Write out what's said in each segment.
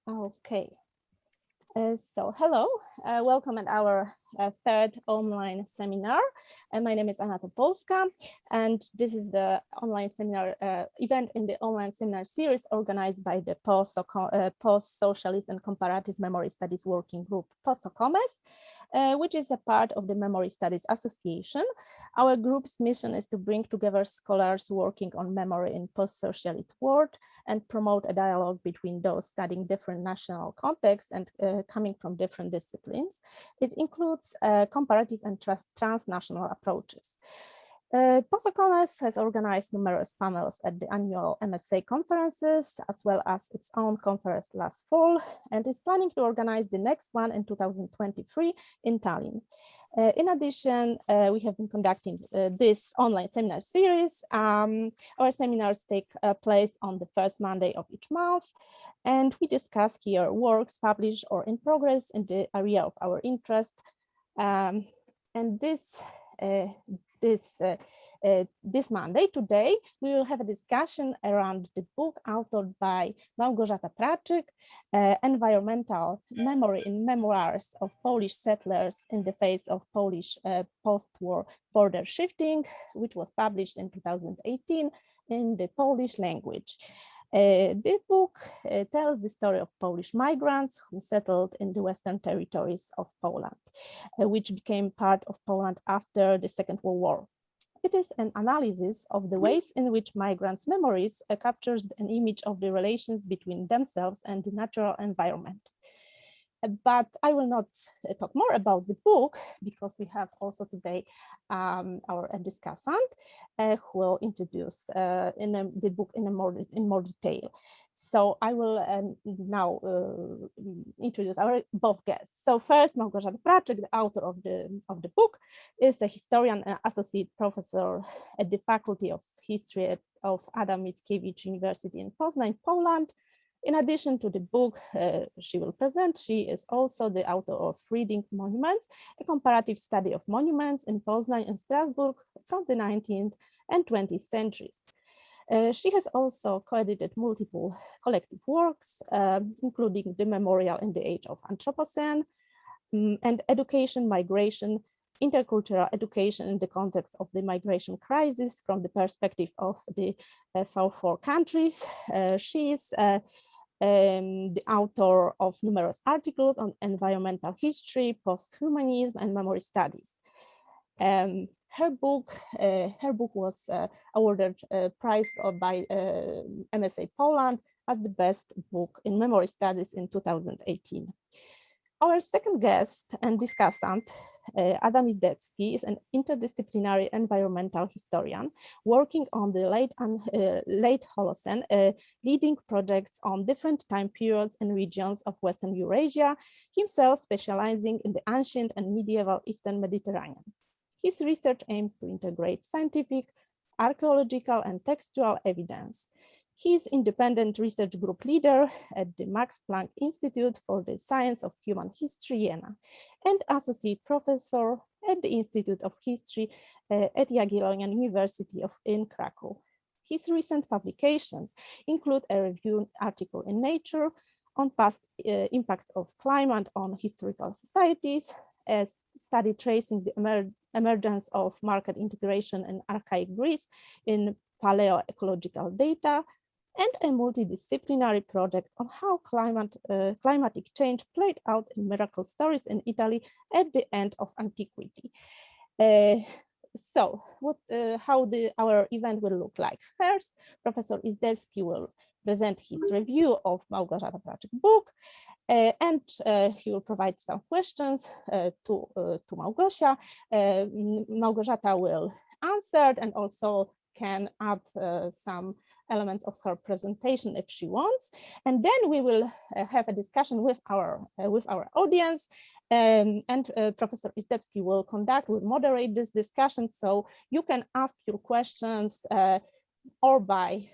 Okay, so hello, welcome at our third online seminar. My name is Anna Topolska, and this is the online seminar event in the online seminar series organized by the Post-Socialist and Comparative Memory Studies Working Group, PoSoCoMeS, which is a part of the Memory Studies Association. Our group's mission is to bring together scholars working on memory in post-socialist world and promote a dialogue between those studying different national contexts and coming from different disciplines. It includes comparative and transnational approaches. PoSoCoMeS has organized numerous panels at the annual MSA conferences, as well as its own conference last fall, and is planning to organize the next one in 2023 in Tallinn. In addition, we have been conducting this online seminar series. Our seminars take place on the first Monday of each month, and we discuss here works published or in progress in the area of our interest. And this Monday, today, we will have a discussion around the book authored by Małgorzata Praczyk, Environmental Memory in Memoirs of Polish Settlers in the Face of Polish Post-War Border Shifting, which was published in 2018 in the Polish language. This book tells the story of Polish migrants who settled in the Western territories of Poland, which became part of Poland after the Second World War. It is an analysis of the ways in which migrants' memories captures an image of the relations between themselves and the natural environment. But I will not talk more about the book because we have also today our discussant who will introduce the book in more detail. So I will now introduce our both guests. So first, Małgorzata Praczyk, the author of the book, is a historian and associate professor at the Faculty of History of Adam Mickiewicz University in Poznań, Poland. In addition to the book she will present, she is also the author of Reading Monuments, a comparative study of monuments in Poznań and Strasbourg from the 19th and 20th centuries. She has also co-edited multiple collective works, including the Memorial in the Age of Anthropocene and Education, Migration, Intercultural Education in the context of the migration crisis from the perspective of the four countries. She is the author of numerous articles on environmental history, post-humanism, and memory studies. Her book was awarded a prize by MSA Poland as the best book in memory studies in 2018. Our second guest and discussant, Adam Izdebski, is an interdisciplinary environmental historian working on the late Holocene, leading projects on different time periods and regions of Western Eurasia, himself specializing in the ancient and medieval Eastern Mediterranean. His research aims to integrate scientific, archaeological, and textual evidence. He is independent research group leader at the Max Planck Institute for the Science of Human History, Jena, and associate professor at the Institute of History at Jagiellonian University in Krakow. His recent publications include a review article in Nature on past impacts of climate on historical societies, a study tracing the emergence of market integration in archaic Greece in paleoecological data, and a multidisciplinary project on how climatic change played out in miracle stories in Italy at the end of antiquity. So how our event will look like. First, Professor Izdebski will present his review of Małgorzata Praczyk book, and he will provide some questions to Małgosia. Małgorzata will answer and also can add some elements of her presentation if she wants, and then we will have a discussion with our audience, and Professor Izdebski will moderate this discussion, so you can ask your questions or by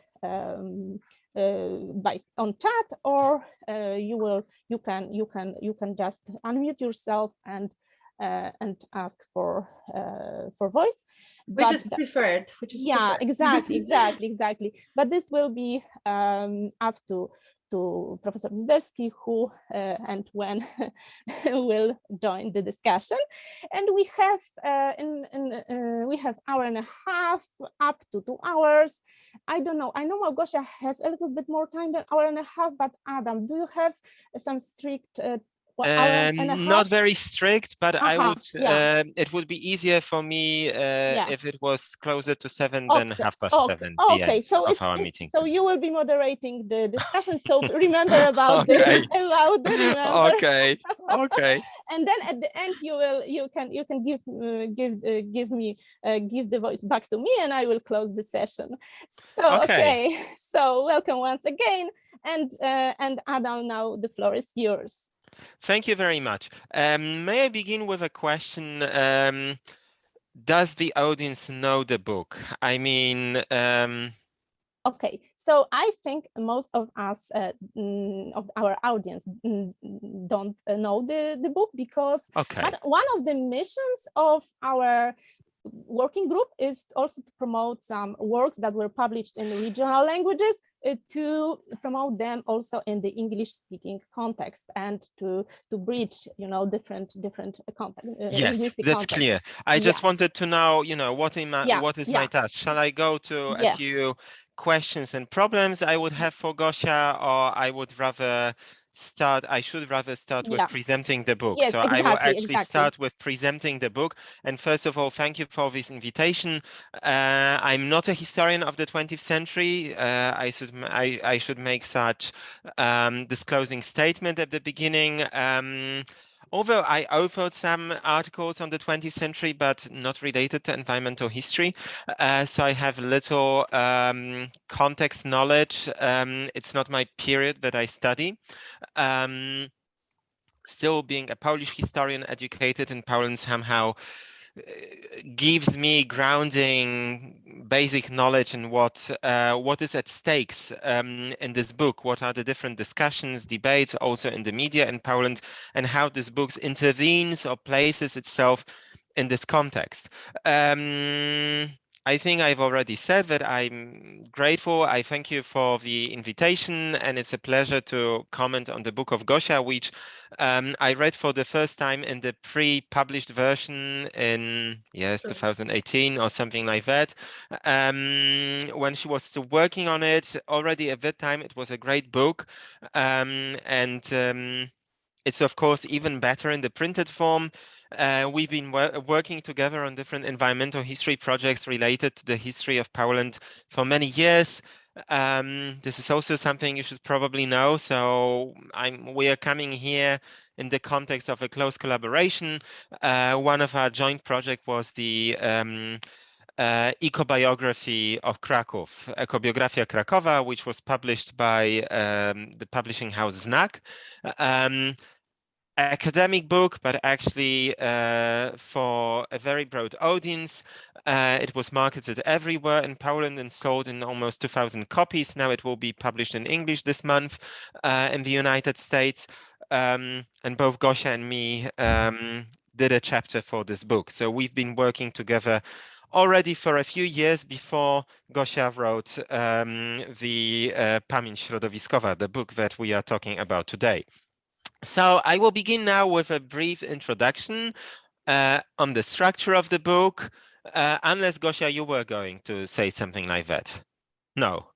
on chat, or you can just unmute yourself and ask for voice. Which is preferred. Exactly. But this will be up to to Professor Izdebski, who and when will join the discussion. And we have we have hour and a half up to 2 hours. I don't know. I know Małgosia has a little bit more time than hour and a half, but Adam, do you have some strict hour and a half? Not very strict, but I would. Yeah. It would be easier for me if it was closer to 7 than 7:30 Okay, so of our meeting. So you will be moderating the discussion. So remember about okay. Okay. Okay. And then at the end, you can give the voice back to me, and I will close the session. So okay. So welcome once again, and Adam, now the floor is yours. Thank you very much. May I begin with a question? Does the audience know the book? I mean, okay, so I think most of us, of our audience, don't know the book, because one of the missions of our working group is also to promote some works that were published in regional languages, to promote them also in the English-speaking context, and to bridge, different context. Yes, that's clear. I just wanted to know, what is my task? Shall I go to a few questions and problems I would have for Gosia, or I should rather start with presenting the book. Yes, so exactly, I will actually start with presenting the book. And first of all, thank you for this invitation. I'm not a historian of the 20th century. I should make such disclosing statement at the beginning. Although I authored some articles on the 20th century, but not related to environmental history, so I have little context knowledge. It's not my period that I study. Still, being a Polish historian educated in Poland somehow gives me grounding, basic knowledge in what is at stakes in this book. What are the different discussions, debates, also in the media in Poland, and how this book intervenes or places itself in this context. I think I've already said that I'm grateful. I thank you for the invitation, and it's a pleasure to comment on the book of Gosia, which I read for the first time in the pre-published version in 2018 or something like that. When she was still working on it, already at that time, it was a great book, it's of course even better in the printed form. We've been working together on different environmental history projects related to the history of Poland for many years. This is also something you should probably know. So we are coming here in the context of a close collaboration. One of our joint projects was the eco-biography of Kraków, Ekobiografia Krakowa, which was published by the publishing house Znak. Academic book, but actually for a very broad audience. It was marketed everywhere in Poland and sold in almost 2,000 copies. Now it will be published in English this month in the United States. And both Gosia and me did a chapter for this book. So we've been working together already for a few years before Gosia wrote the Pamięć środowiskowa, the book that we are talking about today. So I will begin now with a brief introduction on the structure of the book, unless Gosia, you were going to say something like that. No.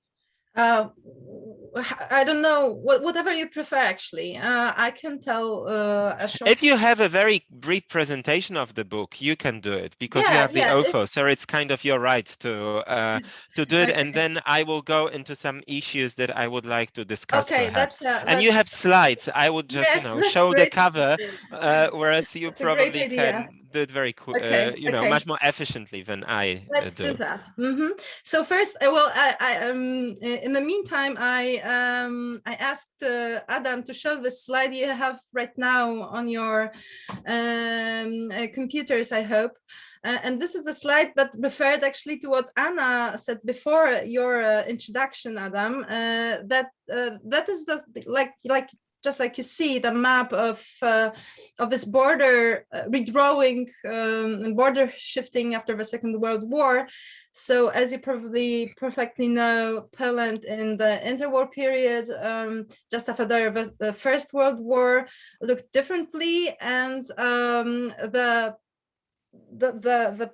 I don't know, whatever you prefer, actually. I can tell a short... If you have a very brief presentation of the book, you can do it, because you have the author, so it's kind of your right to do it. Okay. And then I will go into some issues that I would like to discuss, perhaps. And you have slides. I would just, show the cover, whereas you probably can do it very quick, much more efficiently than I do. Let's do that. So first, well, in the meantime, I asked Adam to show the slide you have right now on your computers, I hope. And this is a slide that referred actually to what Anna said before your introduction, Adam. That is the just like you see the map of this border redrawing, border shifting after the Second World War. So as you probably perfectly know, Poland in the interwar period, just after the First World War, looked differently, and the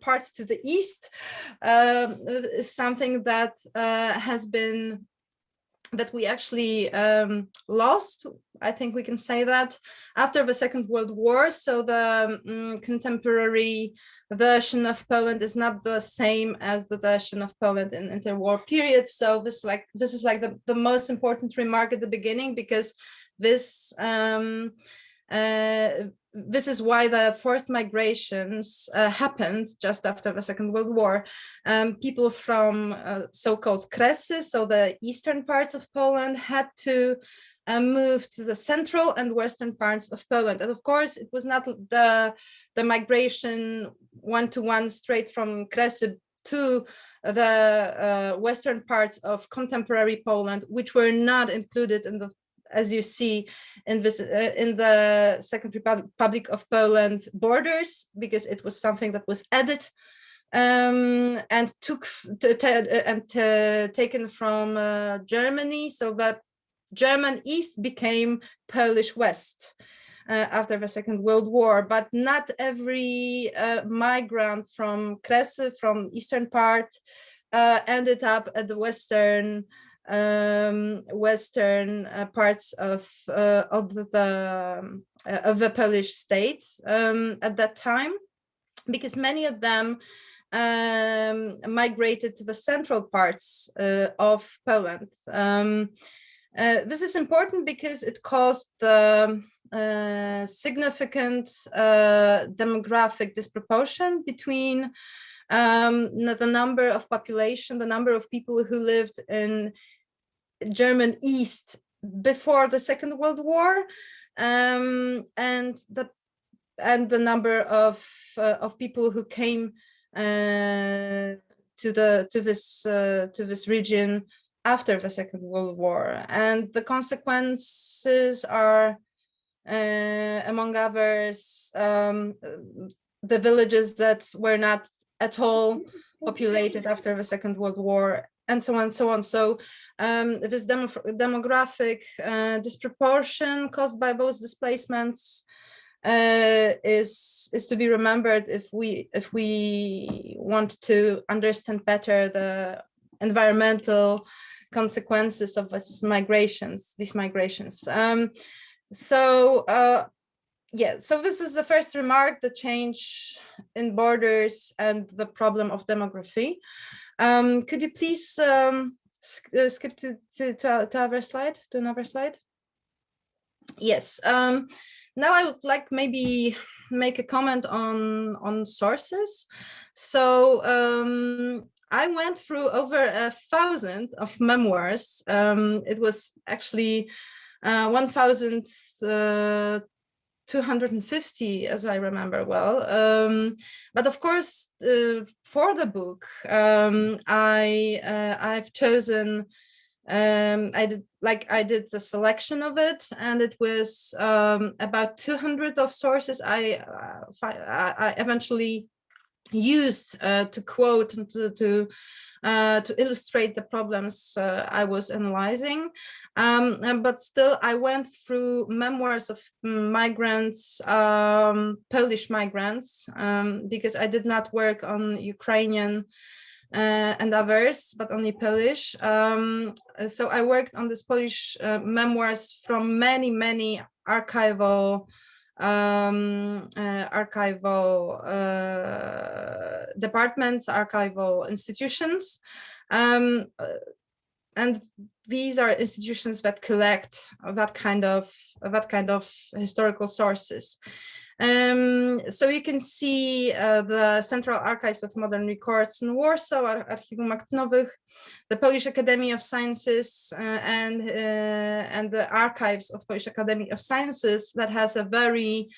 part to the east is something that has been, that we actually lost, I think we can say that, after the Second World War. So the contemporary version of Poland is not the same as the version of Poland in interwar period. So this is like the most important remark at the beginning, because this this is why the forced migrations happened just after the Second World War. People from so-called Kresy, so the eastern parts of Poland, had to move to the central and western parts of Poland. And of course, it was not the migration one-to-one straight from Kresy to the western parts of contemporary Poland, which were not included in the, as you see in this in the Second Republic of Poland borders, because it was something that was added and taken from Germany. So that German East became Polish West after the Second World War, but not every migrant from Kresy, from eastern part, ended up at the western parts of the Polish state at that time, because many of them migrated to the central parts of Poland. This is important because it caused the significant demographic disproportion between the number of population, the number of people who lived in German East before the Second World War, and the number of people who came to this region after the Second World War. And the consequences are, among others, the villages that were not at all populated after the Second World War, and so on and so on. So this demographic disproportion caused by those displacements is to be remembered if we want to understand better the environmental consequences of these migrations. Yeah, so this is the first remark, the change in borders and the problem of demography. Could you please skip to another slide? Yes. Now I would like maybe make a comment on sources. So I went through over 1,000 of memoirs. It was actually 1,250, as I remember well. But of course, for the book, I've chosen, I did the selection of it, and it was about 200 of sources I eventually used to quote and to illustrate the problems I was analyzing. But still, I went through memoirs of migrants, Polish migrants, because I did not work on Ukrainian and others, but only Polish. So I worked on this Polish memoirs from many archival departments, archival institutions, and these are institutions that collect that kind of historical sources. So you can see the Central Archives of Modern Records in Warsaw, Archiwum Akt Nowych, the Polish Academy of Sciences, and the Archives of Polish Academy of Sciences, that has a very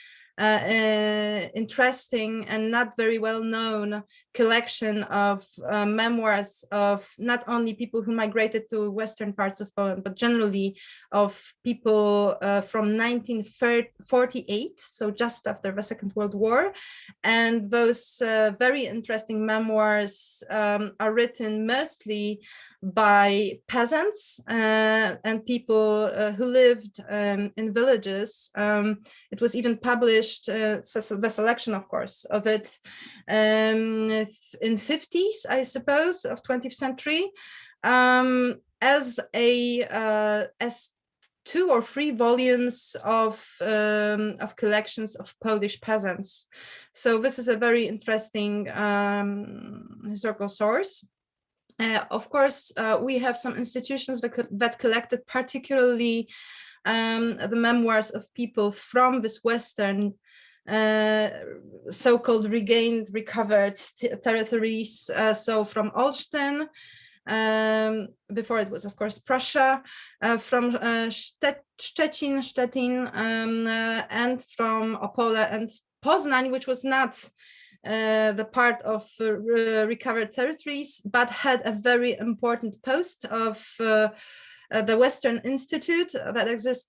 interesting and not very well known collection of memoirs of not only people who migrated to western parts of Poland, but generally of people from 1948, so just after the Second World War. And those very interesting memoirs are written mostly by peasants and people who lived in villages. It was even published, the selection, of course, of it in 50s, I suppose, of 20th century, as 2 or 3 volumes of collections of Polish peasants. So this is a very interesting historical source. Of course, we have some institutions that collected particularly the memoirs of people from this Western so-called regained, recovered territories. So from Olsztyn, before it was, of course, Prussia, from Szczecin, and from Opole and Poznań, which was not the part of recovered territories, but had a very important post of the Western Institute that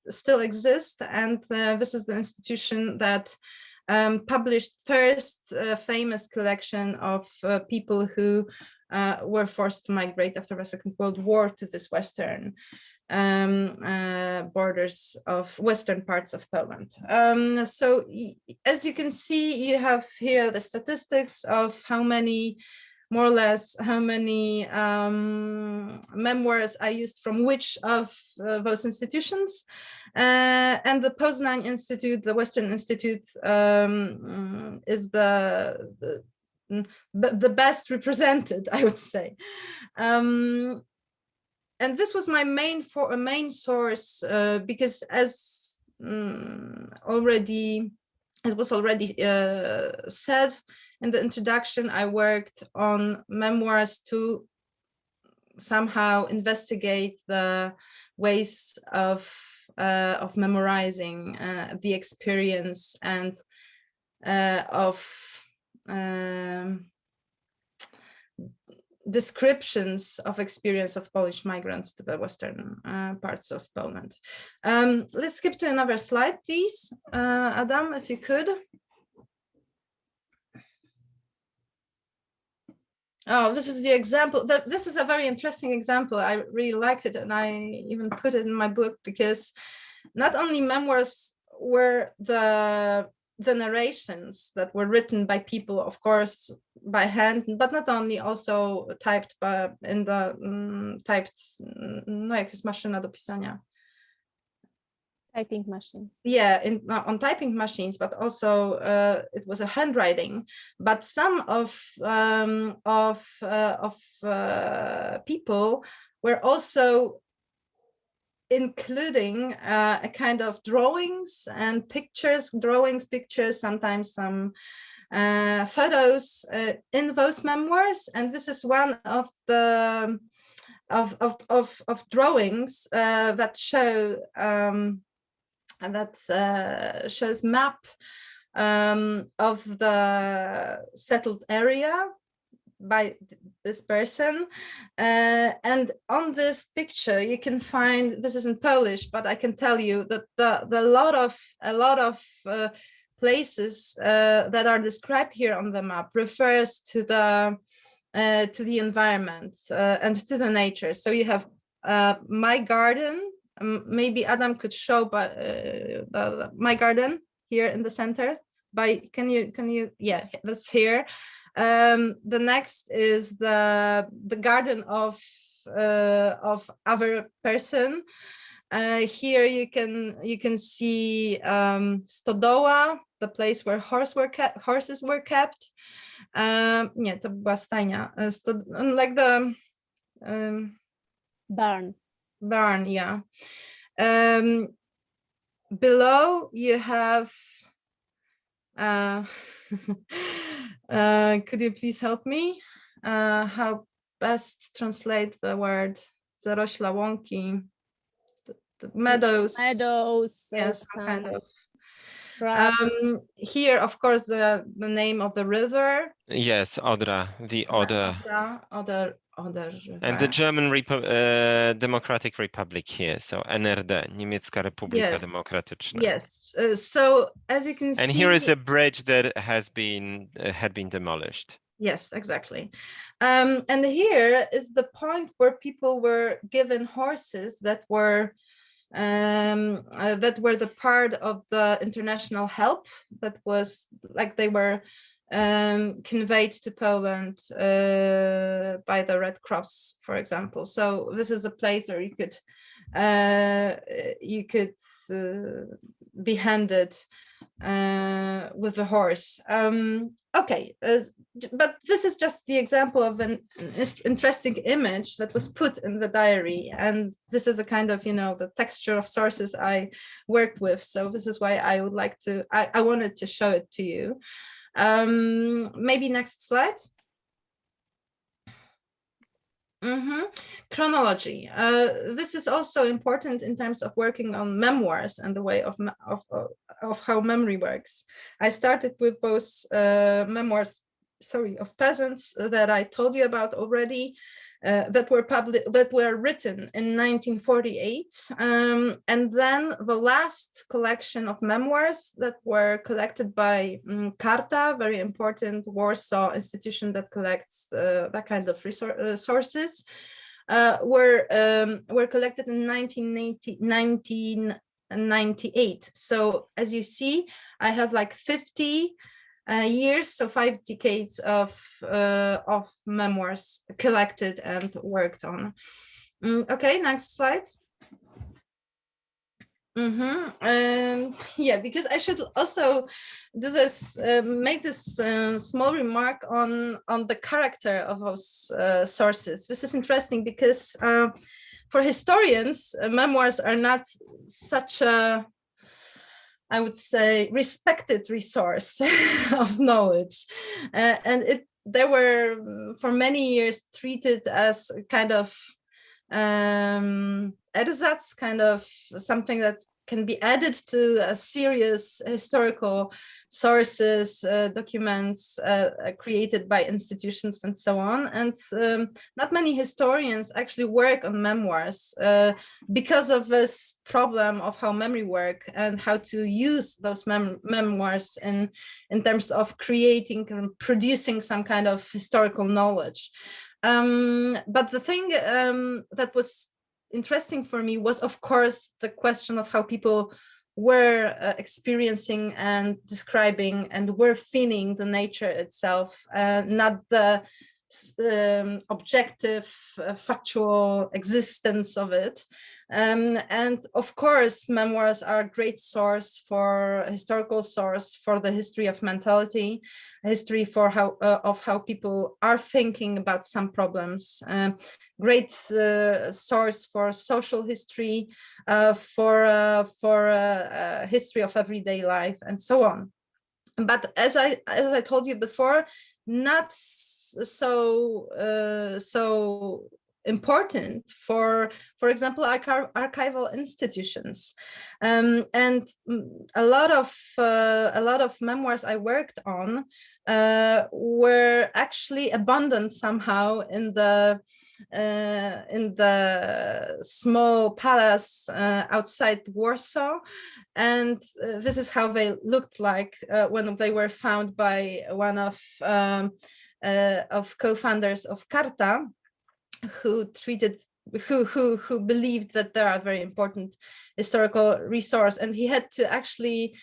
still exists, and this is the institution that published first famous collection of people who were forced to migrate after the Second World War to this Western borders of Western parts of Poland. So as you can see, you have here the statistics of how many, more or less, how many memoirs I used from which of those institutions. And the Poznań Institute, the Western Institute, is the best represented, I would say. And this was my main source, because as was already said in the introduction, I worked on memoirs to somehow investigate the ways of memorizing the experience and of descriptions of experience of Polish migrants to the western parts of Poland. Let's skip to another slide, please. Adam, if you could. Oh, this is the example. This is a very interesting example. I really liked it, and I even put it in my book, because not only memoirs were the narrations that were written by people, of course, by hand, but not only, also typed in the no, jak jest maszyna do pisania. Typing machine. Yeah, on typing machines, but also it was a handwriting. But some of people were also including a kind of drawings, pictures, sometimes some photos in those memoirs. And this is one of the drawings that show shows map of the settled area by this person, and on this picture you can find, this is in Polish, but I can tell you that a lot of places that are described here on the map refers to the environment and to the nature. So you have my garden. Maybe Adam could show my garden here in the center. Can you? Yeah, that's here. The next is the garden of other person. Here you can see stodoła, the place where horses were kept. Nie, to była stajnia. Like the barn, yeah. Below you have could you please help me how best translate the word zarośla łąki, the meadows, yes, some kind of Right. Here, of course, the name of the river. Yes, Odra, the Oder. Oder And the German Democratic Republic here, so NRD, Niemiecka Republika Demokratyczna. Yes. So as you can see, and here is a bridge that has been had been demolished. Yes, exactly. And here is the point where people were given horses that were the part of the international help that was like they were conveyed to Poland by the Red Cross, for example. So this is a place where you could be handed with a horse. Okay, but this is just the example of an interesting image that was put in the diary, and this is a kind of, the texture of sources I worked with. So this is why I would like to, I wanted to show it to you. Maybe next slide. Chronology. This is also important in terms of working on memoirs and the way of how memory works. I started with those memoirs, of peasants that I told you about already, that were written in 1948, and then the last collection of memoirs that were collected by Karta, very important Warsaw institution that collects that kind of sources, were collected in 1998. So as you see, I have like 50 years, so 5 decades of memoirs collected and worked on. Okay, next slide. Yeah, because I should also do this, make this small remark on the character of those sources. This is interesting because for historians, memoirs are not such a, I would say, respected resource of knowledge, and they were for many years treated as kind of ersatz, kind of something that can be added to a serious historical sources, documents created by institutions and so on. And not many historians actually work on memoirs because of this problem of how memory work and how to use those memoirs in terms of creating and producing some kind of historical knowledge. But the thing that was interesting for me was, of course, the question of how people were experiencing and describing and were feeling the nature itself, not the objective, factual existence of it. And of course, memoirs are a great source for historical source for the history of mentality, history for how people are thinking about some problems. Great source for social history, for history of everyday life, and so on. But as I told you before, not so important for example, archival institutions, and a lot of memoirs I worked on were actually abandoned somehow in the small palace outside Warsaw, and this is how they looked like when they were found by one of co-founders of Karta, who believed that they are a very important historical resource, and he had to actually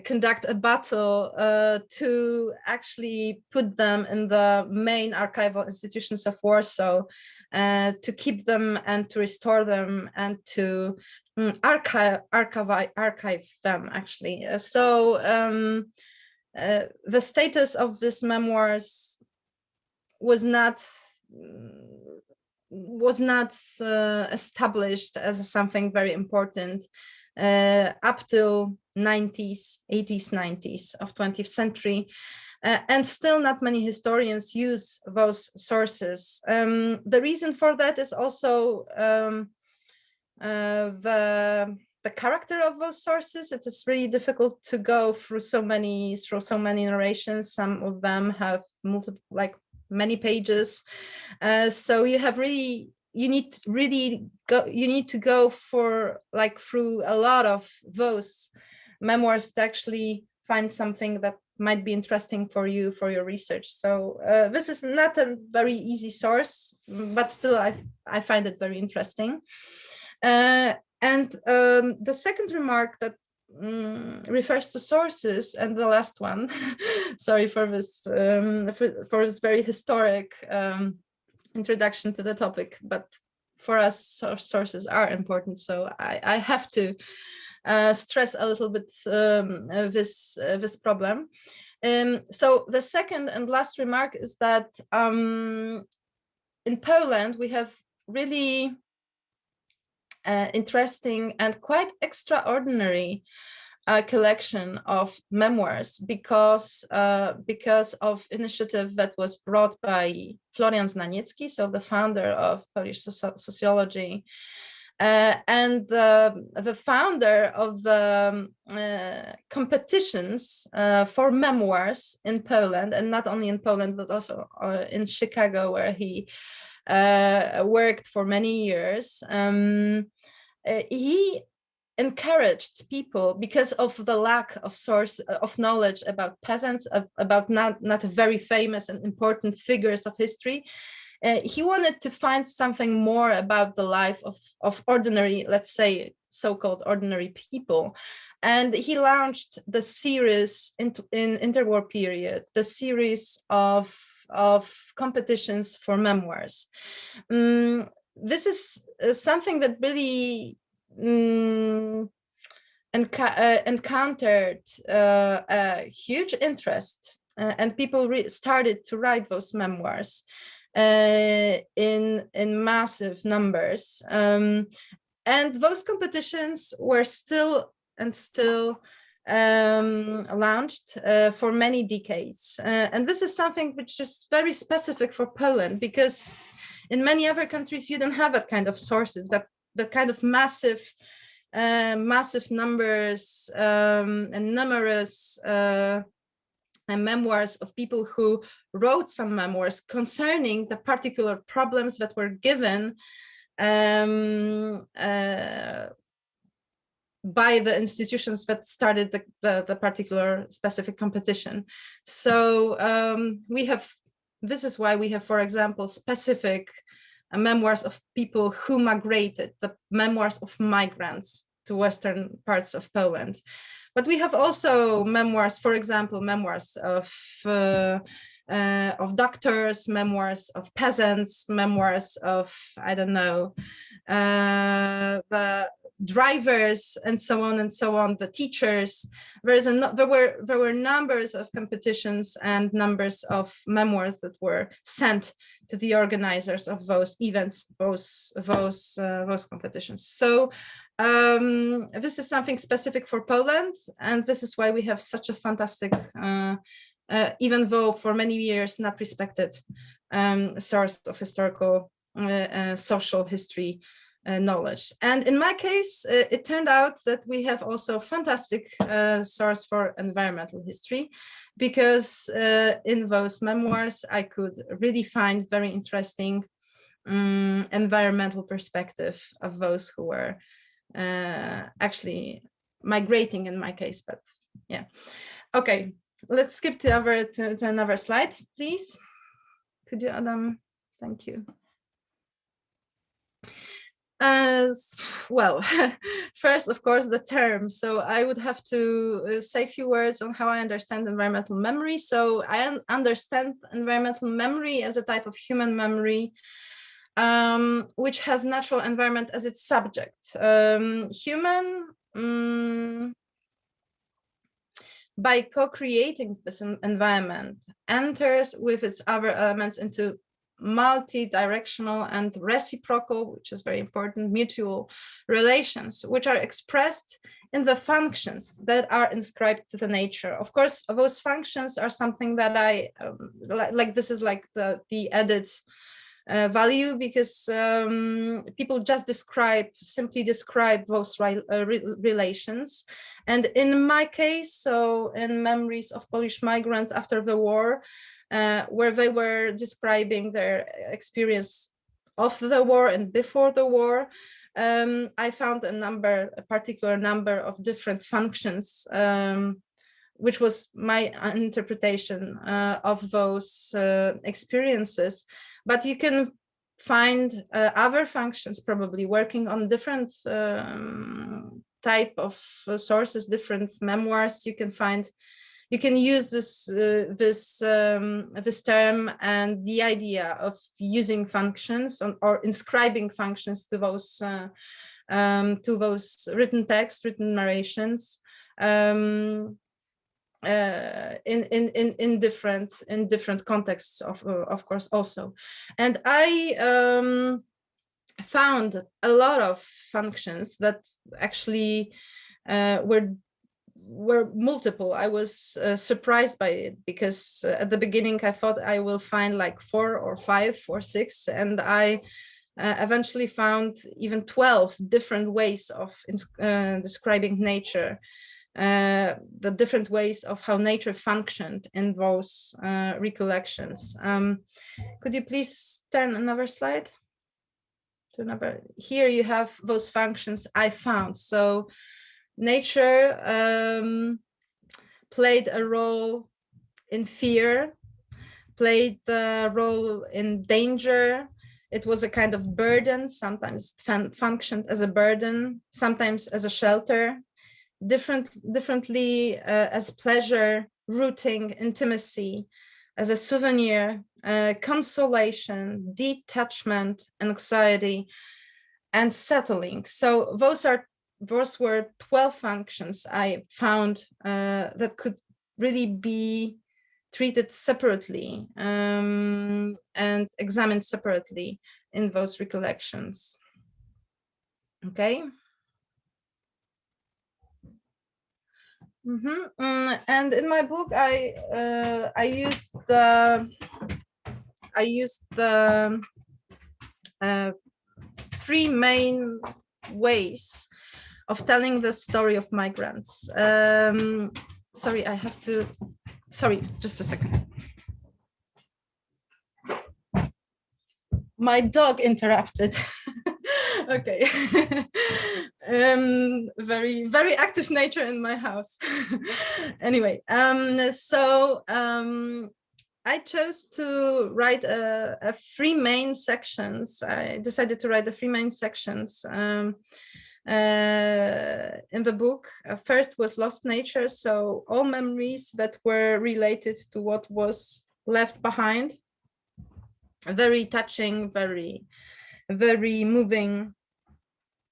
conduct a battle to actually put them in the main archival institutions of Warsaw, to keep them and to restore them and to archive them, actually. So the status of these memoirs was not established as something very important up till 80s, 90s of 20th century. And still not many historians use those sources. The reason for that is also the the character of those sources. It is really difficult to go through so many narrations. Some of them have multiple, like many pages. So you need to go for like through a lot of those memoirs to actually find something that might be interesting for you for your research. So this is not a very easy source, but still I find it very interesting. And the second remark that refers to sources, and the last one, sorry for this very historic introduction to the topic, but for us sources are important, so I have to stress a little bit this problem. So the second and last remark is that in Poland we have really interesting and quite extraordinary collection of memoirs because of initiative that was brought by Florian Znaniecki, so the founder of Polish sociology, and the founder of the competitions for memoirs in Poland, and not only in Poland but also in Chicago, where he worked for many years. He encouraged people, because of the lack of knowledge about peasants, about not very famous and important figures of history. He wanted to find something more about the life of ordinary, let's say, so-called ordinary people. And he launched the series in interwar period, the series of competitions for memoirs. This is something that really encountered a huge interest, and people started to write those memoirs in massive numbers. And those competitions were still launched for many decades. And this is something which is very specific for Poland, because in many other countries you don't have that kind of sources, that kind of massive numbers and numerous memoirs of people who wrote some memoirs concerning the particular problems that were given by the institutions that started the particular specific competition. So this is why we have, for example, specific memoirs of people who migrated, the memoirs of migrants to western parts of Poland. But we have also memoirs, for example, memoirs of doctors, memoirs of peasants, memoirs of, I don't know, the drivers, and so on, the teachers. There were numbers of competitions and numbers of memoirs that were sent to the organizers of those events, those competitions. So this is something specific for Poland, and this is why we have such a fantastic, even though for many years not respected, source of historical social history knowledge. And in my case, it turned out that we have also fantastic source for environmental history, because in those memoirs I could really find very interesting environmental perspective of those who were actually migrating in my case. But yeah, okay, let's skip to another slide, please. Could you, Adam? Thank you. Well, first, of course, the term. So I would have to say a few words on how I understand environmental memory. So I understand environmental memory as a type of human memory, which has natural environment as its subject. Human, by co-creating this environment, enters with its other elements into multi-directional and reciprocal, which is very important, mutual relations, which are expressed in the functions that are inscribed to the nature. Of course, those functions are something that I like. This is like the added value, because people just simply describe those relations. And in my case, so in Memories of Polish Migrants After the War, where they were describing their experience of the war and before the war, I found a particular number of different functions, which was my interpretation of those experiences. But you can find other functions probably working on different type of sources, different memoirs. You can use this term and the idea of using functions or inscribing functions to those written texts, written narrations, in different contexts, of course also. And I found a lot of functions that actually were multiple. I was surprised by it, because at the beginning I thought I will find like 4 or 5 or 6, and I eventually found even 12 different ways of describing nature, the different ways of how nature functioned in those recollections. Could you please turn another slide to another? Here you have those functions I found. So nature played a role in fear, played the role in danger. It was a kind of burden. Sometimes it functioned as a burden, sometimes as a shelter, differently as pleasure, rooting, intimacy, as a souvenir, consolation, detachment, anxiety, and settling. So those were 12 functions I found that could really be treated separately and examined separately in those recollections. Okay. And in my book, I used the 3 main ways of telling the story of migrants. Sorry, just a second. My dog interrupted. Okay. Very, very active nature in my house. Anyway, I chose to write a 3 main sections. I decided to write the 3 main sections in the book. First was lost nature, so all memories that were related to what was left behind. A very touching, very, very moving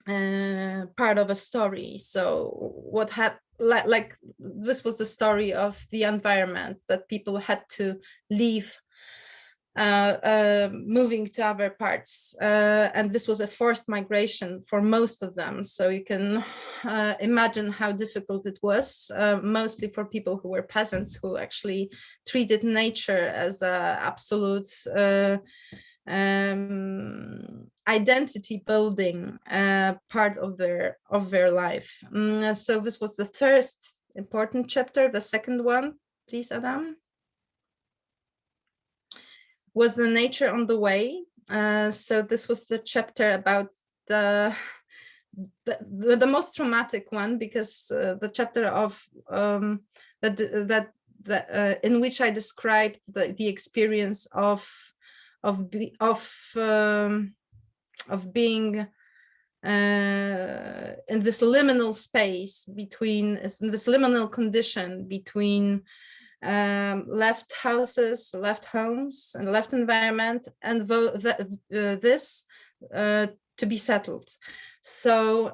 part of a story. So what had, like this was the story of the environment that people had to leave, moving to other parts, and this was a forced migration for most of them. So you can imagine how difficult it was, mostly for people who were peasants, who actually treated nature as a absolute identity building part of their life. So this was the first important chapter. The second one, please, Adam, was the nature on the way. So this was the chapter about the most traumatic one, because the chapter of in which I described the experience of being in this liminal space between, this liminal condition between left houses, left homes, and left environment, and this to be settled. So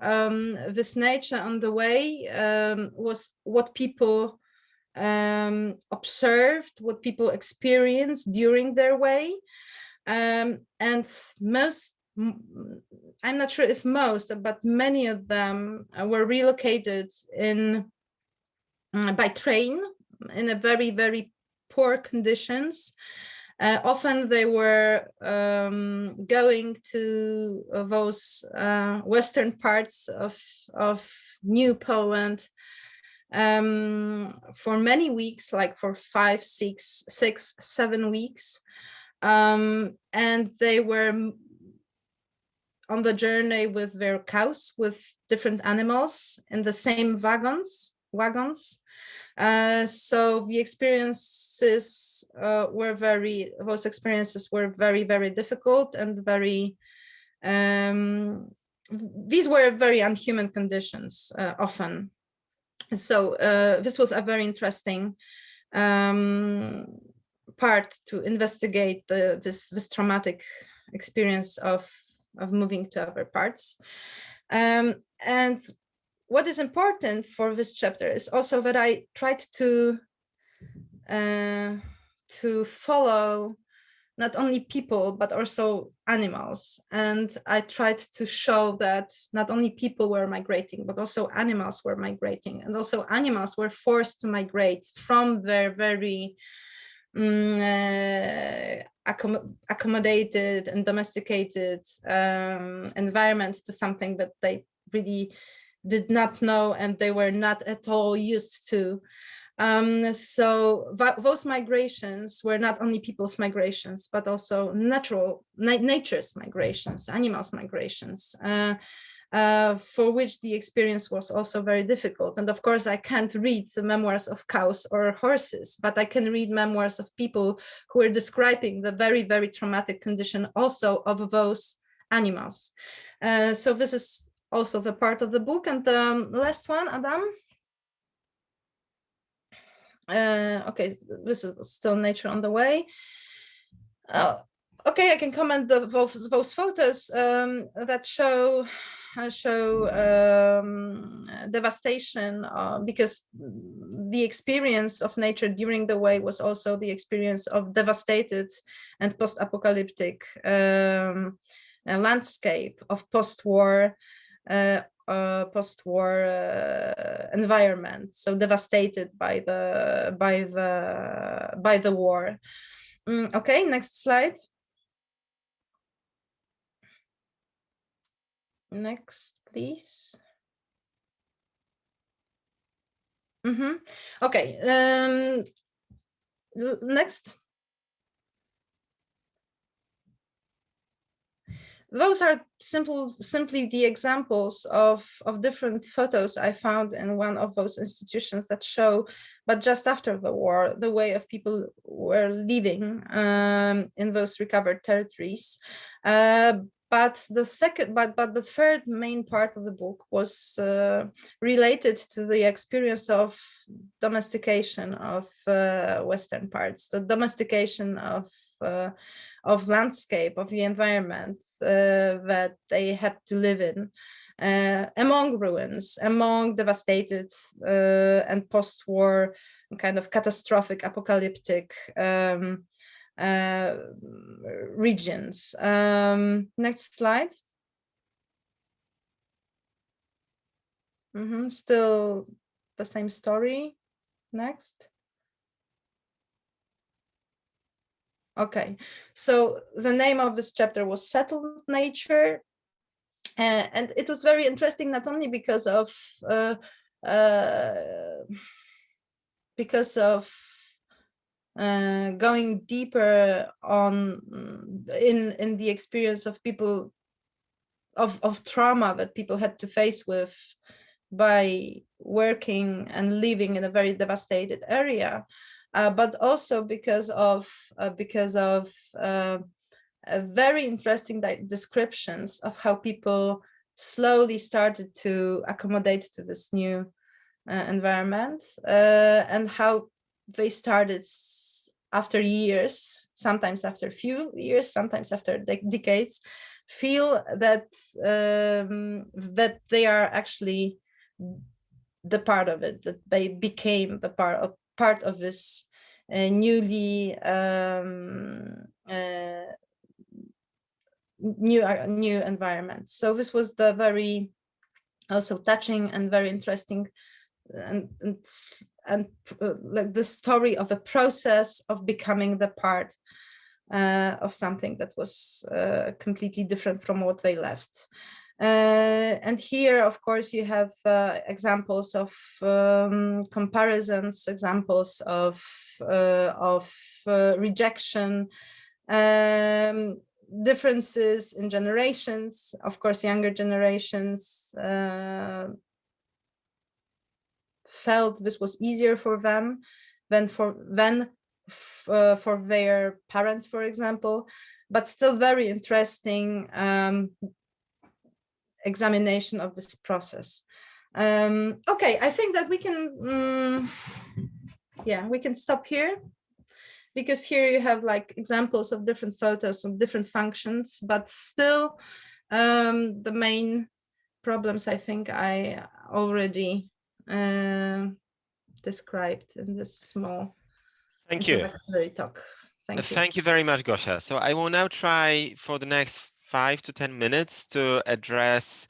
this nature on the way was what people observed, what people experienced during their way, and most, I'm not sure if most, but many of them were relocated by train in a very, very poor conditions, Often they were going to those western parts of New Poland for many weeks, like for 5, 6, 7 weeks. And they were on the journey with their cows, with different animals in the same wagons. So the experiences those experiences were very, very difficult and very, these were very unhuman conditions often. So this was a very interesting part to investigate this traumatic experience of moving to other parts. And what is important for this chapter is also that I tried to follow not only people but also animals, and I tried to show that not only people were migrating but also animals were migrating, and also animals were forced to migrate from their very accommodated and domesticated environment to something that they really did not know and they were not at all used to. So those migrations were not only people's migrations, but also nature's migrations, animals' migrations, for which the experience was also very difficult. And of course, I can't read the memoirs of cows or horses, but I can read memoirs of people who are describing the very, very traumatic condition also of those animals. So this is also the part of the book. And the last one, Adam. Okay, this is still nature on the way. Okay, I can comment those photos that show devastation, because the experience of nature during the way was also the experience of devastated and post-apocalyptic landscape of post-war environment, so devastated by the war. Okay, next slide. Next, please. Okay, next. Those are simply the examples of different photos I found in one of those institutions that show, but just after the war, the way of people were living in those recovered territories. But the third main part of the book was related to the experience of domestication of Western parts, the domestication of landscape, of the environment that they had to live in, among ruins, among devastated and post-war kind of catastrophic, apocalyptic regions. Next slide. Still the same story. Next. Okay, so the name of this chapter was Settled Nature, and it was very interesting not only because of going deeper on in the experience of people of trauma that people had to face with by working and living in a very devastated area, but also because of very interesting descriptions of how people slowly started to accommodate to this new environment, and how they started after years, sometimes after a few years, sometimes after decades, feel that that they are actually the part of it, that they became the part of this newly new environment. So this was the very also touching and very interesting and like the story of the process of becoming the part of something that was completely different from what they left. And here, of course, you have examples of comparisons, examples of rejection, differences in generations. Of course, younger generations felt this was easier for them than for their parents, for example, but still very interesting examination of this process. Okay, I think that we can, we can stop here, because here you have like examples of different photos of different functions, but still the main problems I think I already described in this small introductory talk. Thank you. Thank you very much, Gosia. So I will now try for the next 5 to 10 minutes to address,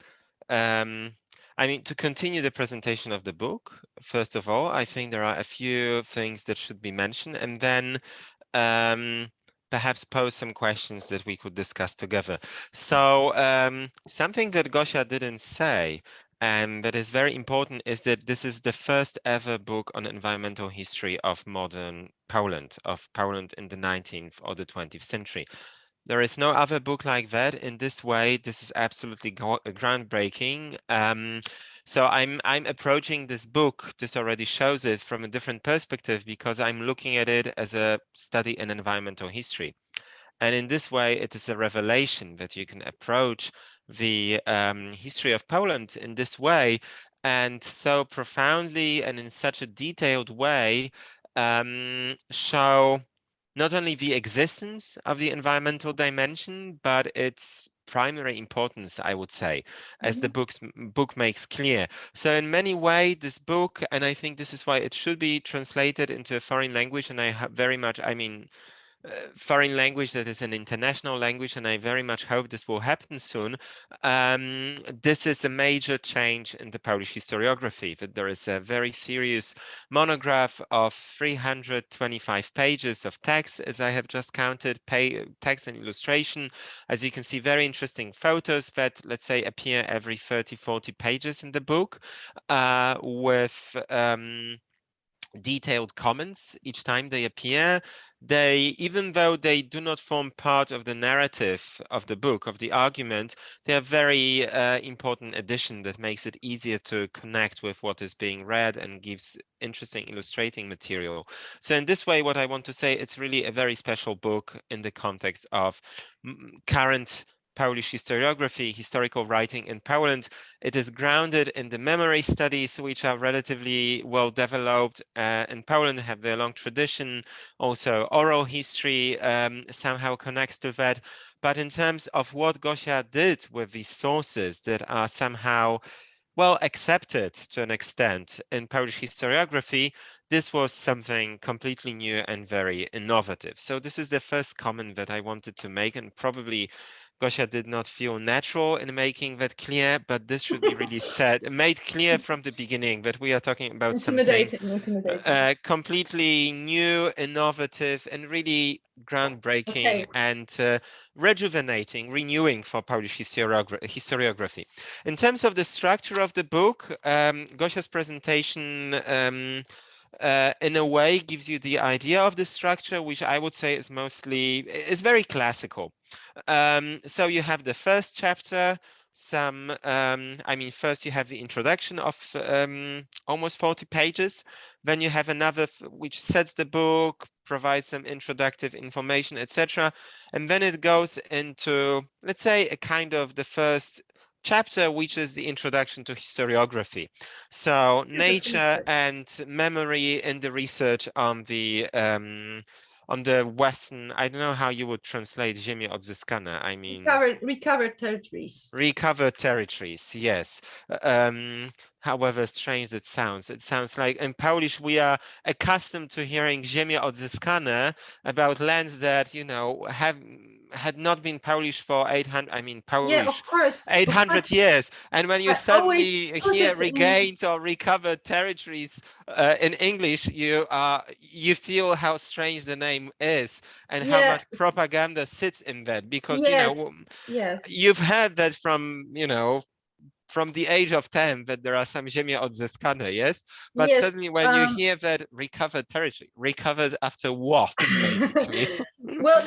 to continue the presentation of the book. First of all, I think there are a few things that should be mentioned, and then perhaps pose some questions that we could discuss together. So something that Gosia didn't say, and that is very important, is that this is the first ever book on environmental history of modern Poland, in the 19th or the 20th century. There is no other book like that in this way. This is absolutely groundbreaking. So I'm approaching this book, this already shows it, from a different perspective, because I'm looking at it as a study in environmental history. And in this way, it is a revelation that you can approach the history of Poland in this way, and so profoundly and in such a detailed way show not only the existence of the environmental dimension, but its primary importance, I would say, as the book makes clear. So in many ways, this book, and I think this is why it should be translated into a foreign language, and foreign language that is an international language, and I very much hope this will happen soon. This is a major change in the Polish historiography, that there is a very serious monograph of 325 pages of text, as I have just counted, text and illustration. As you can see, very interesting photos that, let's say, appear every 30, 40 pages in the book, with detailed comments each time they appear. Even though they do not form part of the narrative of the book, of the argument, they are very important addition that makes it easier to connect with what is being read and gives interesting illustrating material. So in this way, what I want to say, it's really a very special book in the context of current Polish historiography, historical writing in Poland. It is grounded in the memory studies, which are relatively well developed in Poland, have their long tradition. Also, oral history somehow connects to that. But in terms of what Gosia did with these sources that are somehow well accepted to an extent in Polish historiography, this was something completely new and very innovative. So this is the first comment that I wanted to make, and probably Gosia did not feel natural in making that clear, but this should be really made clear from the beginning, that we are talking about something completely new, innovative, and really groundbreaking and rejuvenating, renewing for Polish historiography. In terms of the structure of the book, Gosia's presentation in a way gives you the idea of the structure, which I would say is very classical. So you have the first chapter, first you have the introduction of almost 40 pages. Then you have another which sets the book, provides some introductive information, etc. And then it goes into, let's say, a kind of the first chapter, which is the introduction to historiography. So nature and memory in the research on the Western, I don't know how you would translate Ziemiach Odzyskane. I mean, recovered territories. Recovered territories, yes. However strange it sounds like in Polish we are accustomed to hearing Ziemiach Odzyskane about lands that, had not been Polish for 800, I mean, Yeah, Polish, of course. 800 years. And when you I always suddenly put hear it in- regained or recovered territories in English, you feel how strange the name is and how Yeah, much propaganda sits in that, because, yes, yes. you've heard that from, from the age of 10, that there are some Ziemiach Odzyskanych, yes? But Yes, suddenly when you hear that recovered territory, recovered after what, basically? well,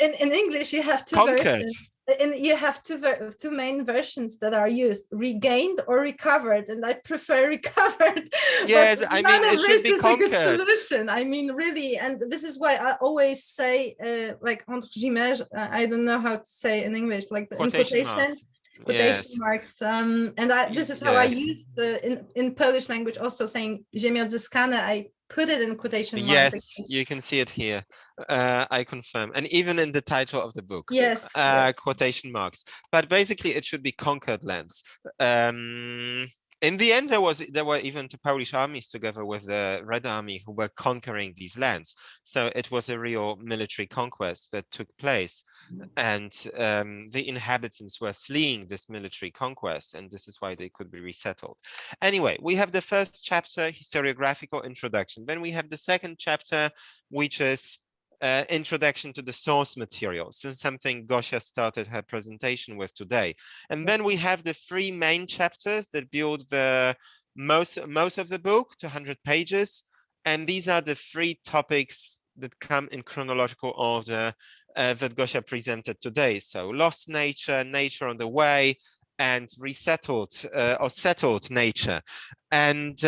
in English, you have two Conquered. versions. You have two main versions that are used: regained or recovered, and I prefer recovered. Yes, But I none mean, of it should this be is a good conquered. solution. I mean, really, and this is why I always say, like entre guillemets, I don't know how to say in English, like in Quotation marks. quotation Yes. marks. And this is how I Yes. use in Polish language, also saying Ziemiach Odzyskane, I put it in quotation marks. Yes, you can see it here. I confirm. And even in the title of the book, Yes. quotation marks. But basically, it should be conquered lands. In the end, there were even two Polish armies together with the Red Army who were conquering these lands. So it was a real military conquest that took place. And the inhabitants were fleeing this military conquest, and this is why they could be resettled. Anyway, we have the first chapter, historiographical introduction. Then we have the second chapter, which is introduction to the source material, since something Gosia started her presentation with today. And then we have the three main chapters that build the most of the book, 200 pages. And these are the three topics that come in chronological order that Gosia presented today. So lost nature, nature on the way, and resettled or settled nature. And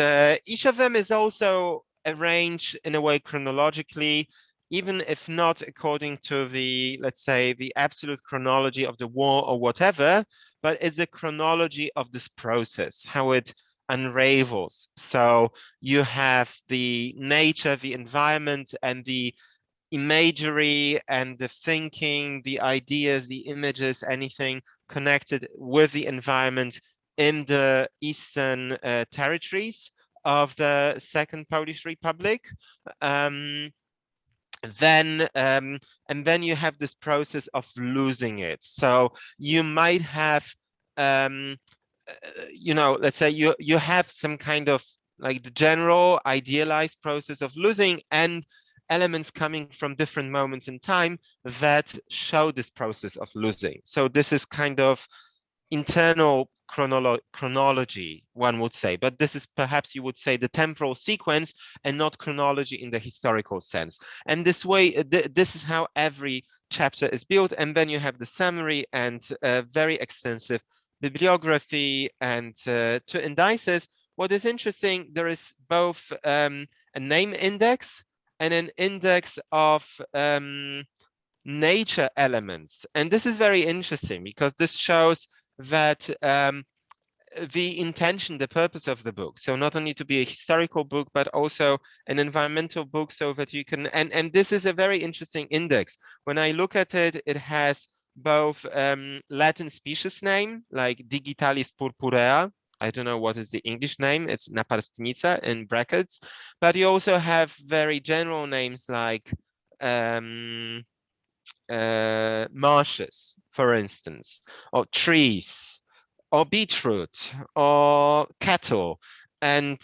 each of them is also arranged in a way chronologically, even if not according to the, let's say, the absolute chronology of the war or whatever, but it's a chronology of this process, how it unravels. So you have the nature, the environment, and the imagery and the thinking, the ideas, the images, anything connected with the environment in the eastern territories of the Second Polish Republic. And then you have this process of losing it. So you might have, let's say you have some kind of like the general idealized process of losing, and elements coming from different moments in time that show this process of losing. So this is kind of internal chronology, one would say, but this is perhaps, you would say, the temporal sequence and not chronology in the historical sense. And this way, this is how every chapter is built. And then you have the summary and very extensive bibliography and to indices. What is interesting, there is both a name index and an index of nature elements. And this is very interesting because this shows that the intention, the purpose of the book, so not only to be a historical book, but also an environmental book, so that you can, and this is a very interesting index. When I look at it, it has both Latin species name, like Digitalis purpurea. I don't know what is the English name, it's naparstnica in brackets, but you also have very general names like marshes, for instance, or trees, or beetroot, or cattle, and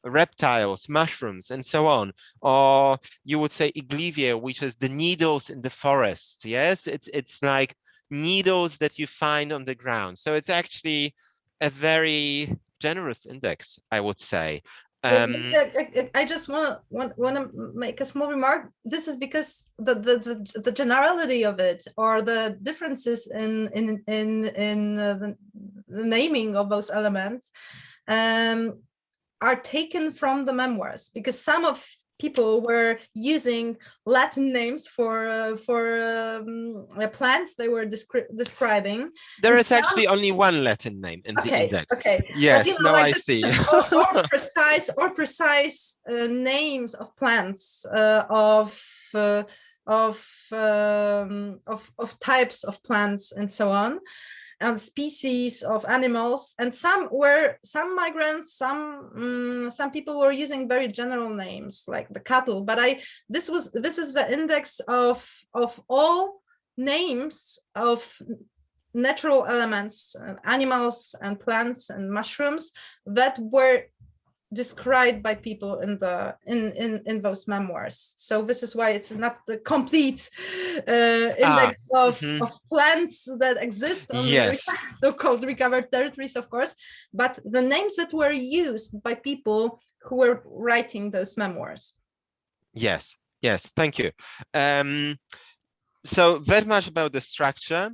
reptiles, mushrooms, and so on. Or you would say iglevier, which is the needles in the forest. Yes, it's like needles that you find on the ground. So it's actually a very generous index, I would say. I just want to make a small remark. This is because the generality of it, or the differences in the naming of those elements, are taken from the memoirs, because some of people were using Latin names for plants they were describing. There is actually only one Latin name in the index. Okay. Yes, but, now like I see. or precise names of plants, of types of plants, and so on. species of animals, and some migrants, some people were using very general names like the cattle. But this is the index of all names of natural elements, animals and plants and mushrooms that were described by people in those memoirs. So this is why it's not the complete index of plants that exist on the so-called recovered territories, of course, but the names that were used by people who were writing those memoirs. Yes, thank you. So that much about the structure.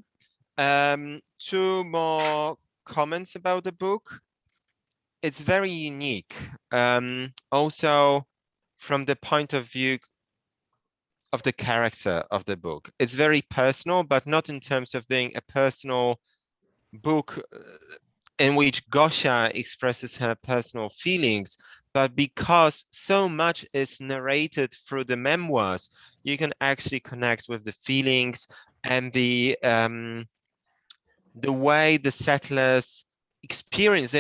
Two more comments about the book. It's very unique, also from the point of view of the character of the book. It's very personal, but not in terms of being a personal book in which Gosia expresses her personal feelings, but because so much is narrated through the memoirs, you can actually connect with the feelings and the way the settlers experience,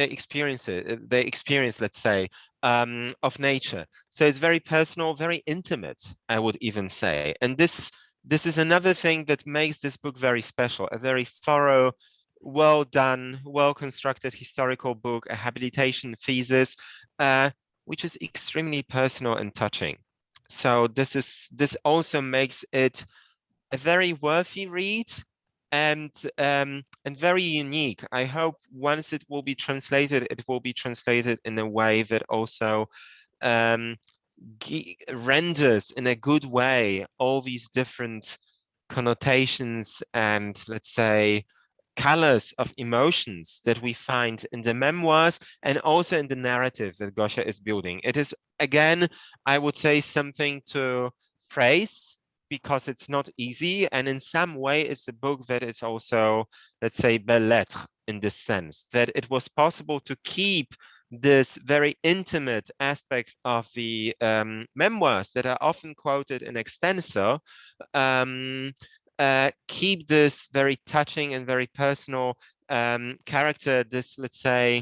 let's say, of nature. So it's very personal, very intimate, I would even say. And this is another thing that makes this book very special, a very thorough, well done, well constructed historical book, a habilitation thesis, which is extremely personal and touching. So this also makes it a very worthy read, and very unique. I hope once it will be translated in a way that also renders in a good way all these different connotations and, let's say, colors of emotions that we find in the memoirs and also in the narrative that Gosia is building. It is, again, I would say, something to praise, because it's not easy, and in some way it's a book that is also, let's say, belles lettres, in this sense that it was possible to keep this very intimate aspect of the memoirs that are often quoted in extenso, keep this very touching and very personal character, this, let's say,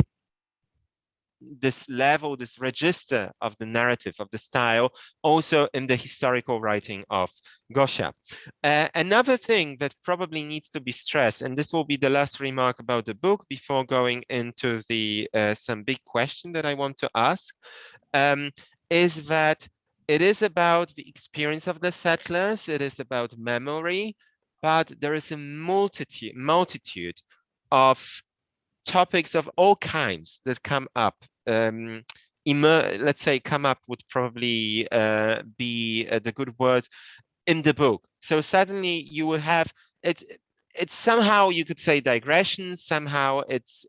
this level, this register of the narrative, of the style, also in the historical writing of Gosia. Another thing that probably needs to be stressed, and this will be the last remark about the book before going into the some big question that I want to ask, is that it is about the experience of the settlers, it is about memory, but there is a multitude of topics of all kinds that come up. Let's say come up would probably be the good word in the book. So suddenly you will have it's somehow, you could say, digressions. Somehow it's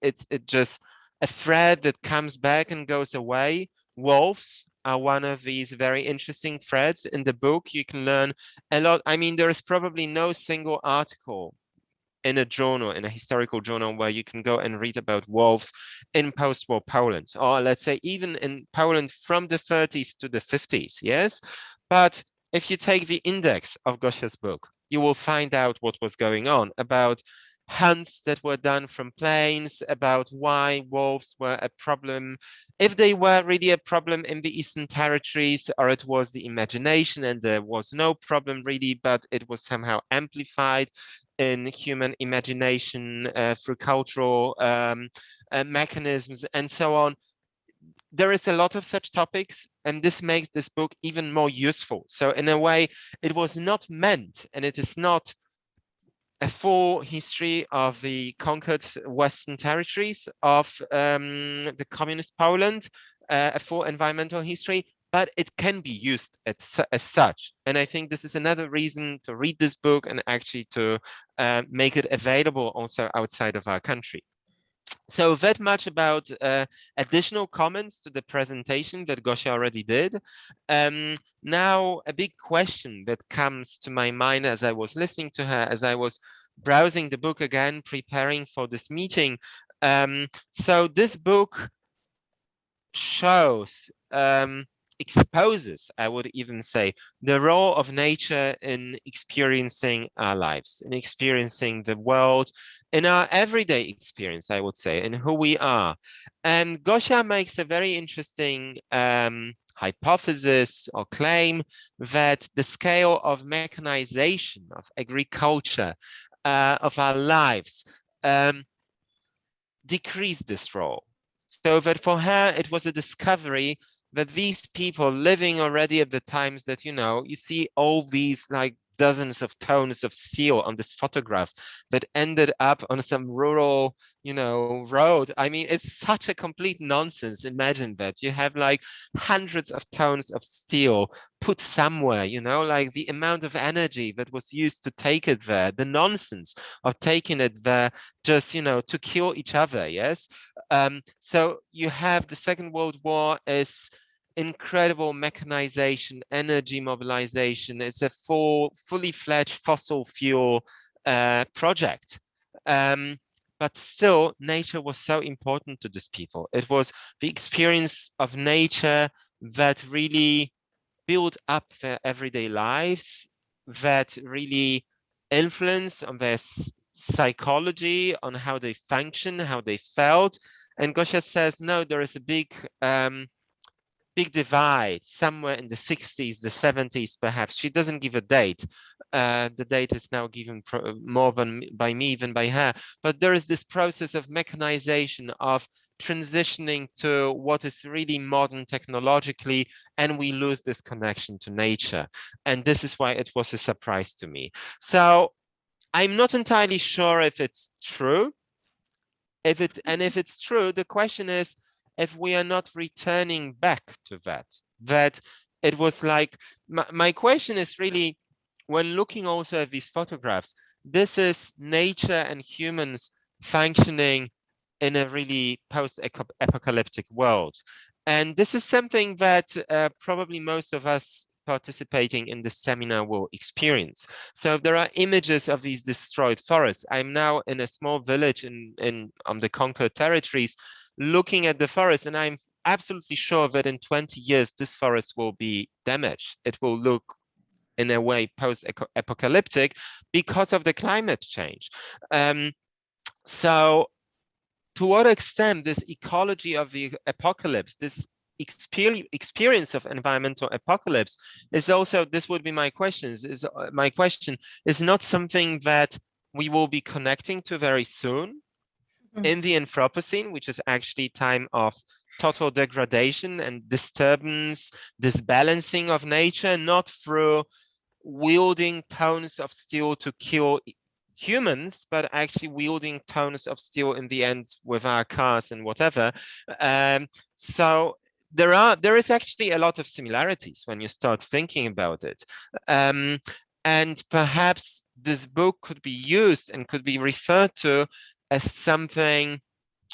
just a thread that comes back and goes away. Wolves are one of these very interesting threads in the book. You can learn a lot. I mean, there is probably no single article in a journal, in a historical journal, where you can go and read about wolves in post-war Poland, or let's say even in Poland from the 30s to the 50s, yes? But if you take the index of Gosia's book, you will find out what was going on, about hunts that were done from planes, about why wolves were a problem, if they were really a problem in the Eastern Territories, or it was the imagination and there was no problem really, but it was somehow amplified in human imagination through cultural mechanisms and so on. There is a lot of such topics, and this makes this book even more useful. So in a way, it was not meant, and it is not a full history of the conquered Western territories of the communist Poland, a full environmental history, but it can be used as such. And I think this is another reason to read this book and actually to make it available also outside of our country. So that much about additional comments to the presentation that Gosia already did. Now, a big question that comes to my mind as I was listening to her, as I was browsing the book again, preparing for this meeting. So this book shows exposes, I would even say, the role of nature in experiencing our lives, in experiencing the world, in our everyday experience, I would say, in who we are. And Gosia makes a very interesting hypothesis or claim that the scale of mechanization, of agriculture, of our lives, decreased this role. So that for her, it was a discovery that these people living already at the times that, you see all these like dozens of tons of steel on this photograph that ended up on some rural, road. I mean, it's such a complete nonsense. Imagine that you have like hundreds of tons of steel put somewhere, like the amount of energy that was used to take it there, the nonsense of taking it there just, to kill each other. Yes. So you have the Second World War is incredible mechanization, energy mobilization. It's a fully fledged fossil fuel project. But still, nature was so important to these people. It was the experience of nature that really built up their everyday lives, that really influenced on their psychology, on how they function, how they felt. And Gosia says, no, there is a big divide somewhere in the 60s, the 70s, perhaps. She doesn't give a date. The date is now given more by me than by her. But there is this process of mechanization, of transitioning to what is really modern technologically, and we lose this connection to nature. And this is why it was a surprise to me. So I'm not entirely sure if it's true. If it's true, the question is, if we are not returning back to that it was like, my question is really, when looking also at these photographs, this is nature and humans functioning in a really post-apocalyptic world. And this is something that probably most of us participating in this seminar will experience. So there are images of these destroyed forests. I'm now in a small village on the conquered territories, looking at the forest, and I'm absolutely sure that in 20 years, this forest will be damaged. It will look in a way post-apocalyptic because of the climate change. So to what extent this ecology of the apocalypse, this experience of environmental apocalypse is also, this would be my question, is not something that we will be connecting to very soon in the Anthropocene, which is actually time of total degradation and disturbance, disbalancing of nature, not through wielding tons of steel to kill humans, but actually wielding tons of steel in the end with our cars and whatever. So there is actually a lot of similarities when you start thinking about it. And perhaps this book could be used and could be referred to as something,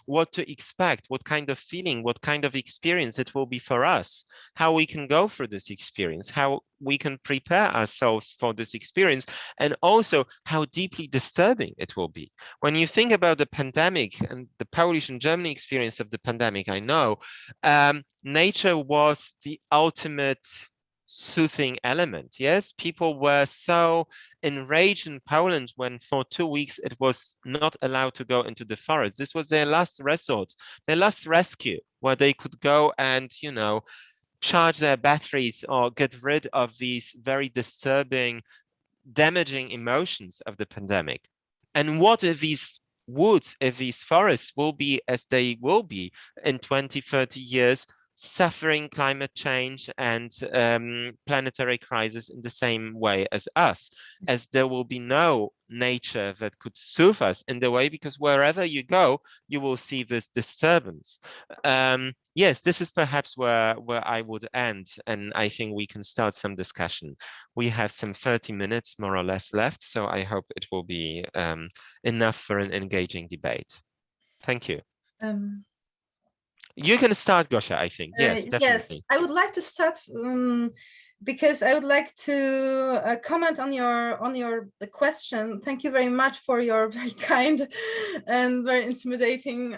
what to expect, what kind of feeling, what kind of experience it will be for us, how we can go through this experience, how we can prepare ourselves for this experience, and also how deeply disturbing it will be. When you think about the pandemic and the Polish and German experience of the pandemic, I know nature was the ultimate soothing element. Yes, people were so enraged in Poland when for 2 weeks it was not allowed to go into the forest. This was their last resort, their last rescue, where they could go and, charge their batteries or get rid of these very disturbing, damaging emotions of the pandemic. And what if these woods, if these forests will be as they will be in 20, 30 years, suffering climate change and planetary crisis in the same way as us, as there will be no nature that could soothe us in the way, because wherever you go, you will see this disturbance. Yes, this is perhaps where I would end, and I think we can start some discussion. We have some 30 minutes more or less left, so I hope it will be enough for an engaging debate. Thank you. You can start, Gosia, I think. Yes, definitely. Yes, I would like to start because I would like to comment on your question. Thank you very much for your very kind and very intimidating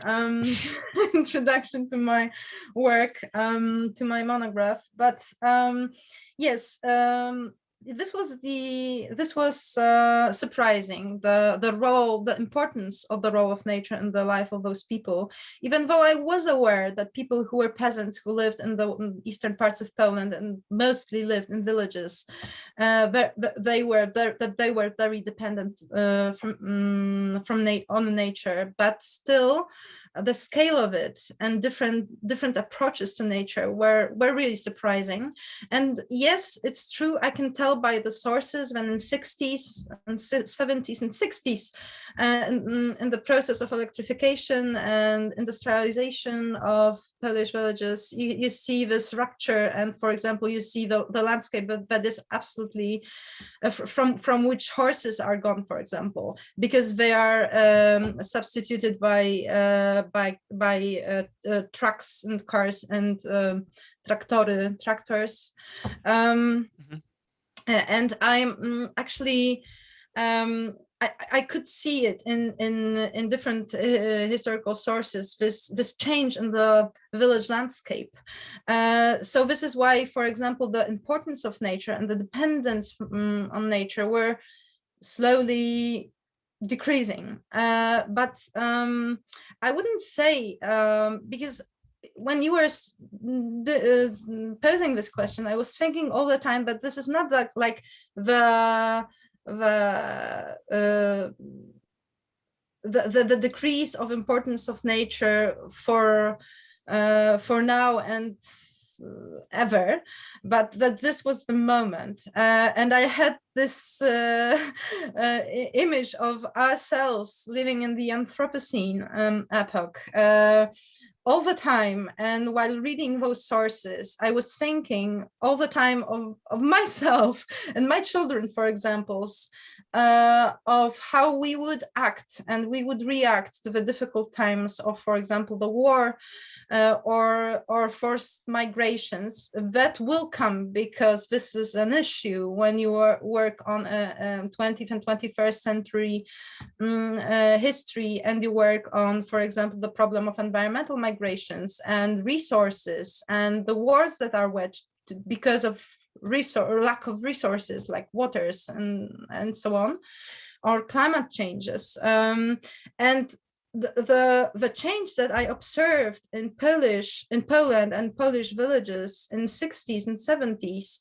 introduction to my work, to my monograph. But yes. This was surprising, the importance of the role of nature in the life of those people, even though I was aware that people who were peasants who lived in the eastern parts of Poland and mostly lived in villages, they were very dependent on nature, but still the scale of it and different approaches to nature were really surprising. And yes, it's true, I can tell by the sources when in 60s and 70s and 60s in the process of electrification and industrialization of Polish villages, you see this rupture, and for example you see the landscape that is absolutely from which horses are gone, for example, because they are substituted by trucks and cars and tractors. And I'm actually I could see it in different historical sources, this change in the village landscape. So this is why, for example, the importance of nature and the dependence on nature were slowly decreasing. But I wouldn't say, because when you were posing this question, I was thinking all the time, but this is not like the decrease of importance of nature for now and ever, but that this was the moment. And I had this image of ourselves living in the Anthropocene epoch all the time. And while reading those sources, I was thinking all the time of myself and my children, for examples, of how we would act and we would react to the difficult times of, for example, the war or forced migrations that will come, because this is an issue when you work on a 20th and 21st century history, and you work on, for example, the problem of environmental migrations and resources and the wars that are waged because of lack of resources like waters and so on, or climate changes. And the change that I observed in Poland and Polish villages in 60s and 70s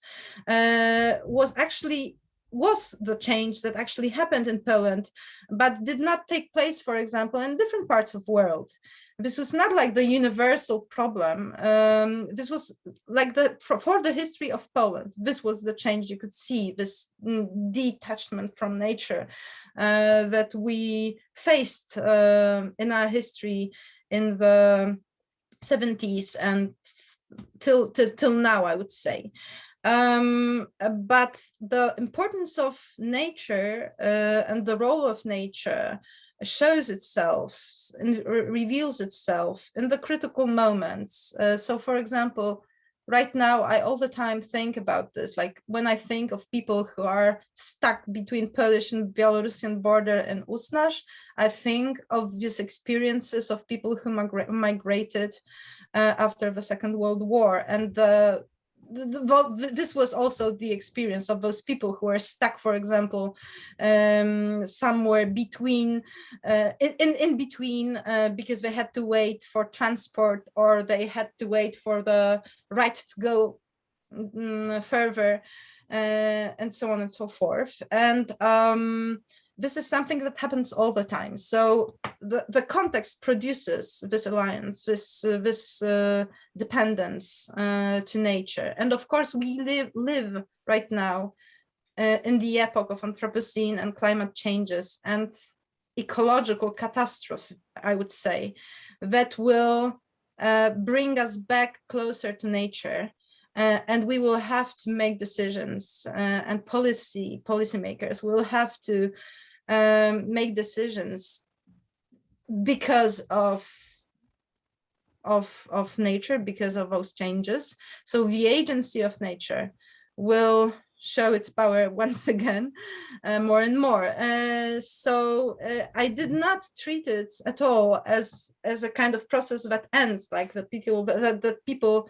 was the change that actually happened in Poland, but did not take place, for example, in different parts of the world. This was not like the universal problem. This was like for the history of Poland, this was the change you could see, this detachment from nature that we faced in our history in the 70s and till now, I would say. But the importance of nature and the role of nature shows itself and reveals itself in the critical moments. So, for example, right now, I all the time think about this, like when I think of people who are stuck between Polish and Belarusian border in Usnash, I think of these experiences of people who migrated after the Second World War, and this was also the experience of those people who are stuck, for example, somewhere between, in between, because they had to wait for transport, or they had to wait for the right to go further, and so on and so forth. And this is something that happens all the time. So the context produces this alliance, this dependence to nature. And of course, we live right now in the epoch of Anthropocene and climate changes and ecological catastrophe, I would say, that will bring us back closer to nature. And we will have to make decisions, and policymakers will have to make decisions because of of nature because of those changes. So the agency of nature will show its power once again, more and more. I did not treat it at all as a kind of process that ends, like that people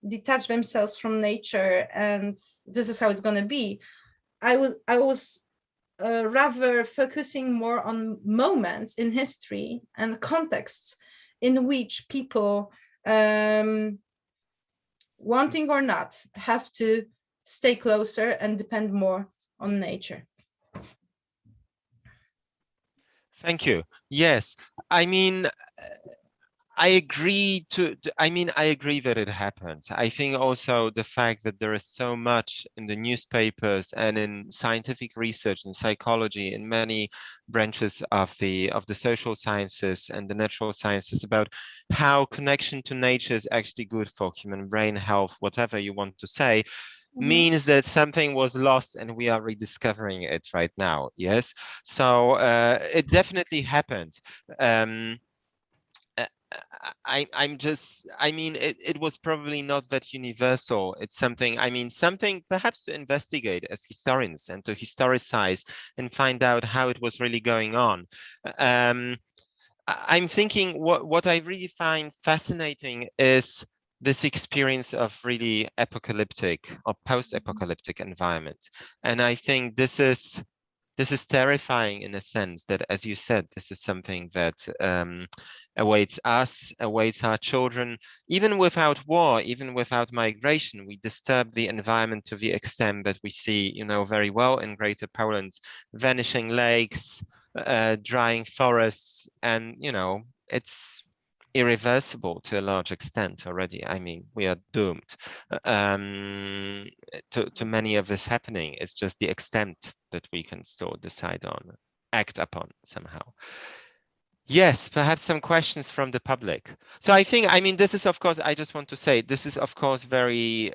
detach themselves from nature and this is how it's going to be. I was rather focusing more on moments in history and contexts in which people, wanting or not, have to stay closer and depend more on nature. Thank you. Yes, I mean, I agree I agree that it happened. I think also the fact that there is so much in the newspapers and in scientific research and psychology in many branches of the social sciences and the natural sciences about how connection to nature is actually good for human brain health, whatever you want to say, means that something was lost and we are rediscovering it right now. Yes, so it definitely happened. It was probably not that universal. It's something perhaps to investigate as historians and to historicize and find out how it was really going on. I'm thinking what I really find fascinating is this experience of really apocalyptic or post-apocalyptic environment. And I think this is terrifying in a sense that, as you said, this is something that awaits us, awaits our children. Even without war, even without migration, we disturb the environment to the extent that we see, very well in Greater Poland, vanishing lakes, drying forests, and, it's irreversible to a large extent already. I mean, we are doomed to many of this happening. It's just the extent that we can still decide on, act upon somehow. Yes, perhaps some questions from the public. So this is, of course, I just want to say, this is, of course, very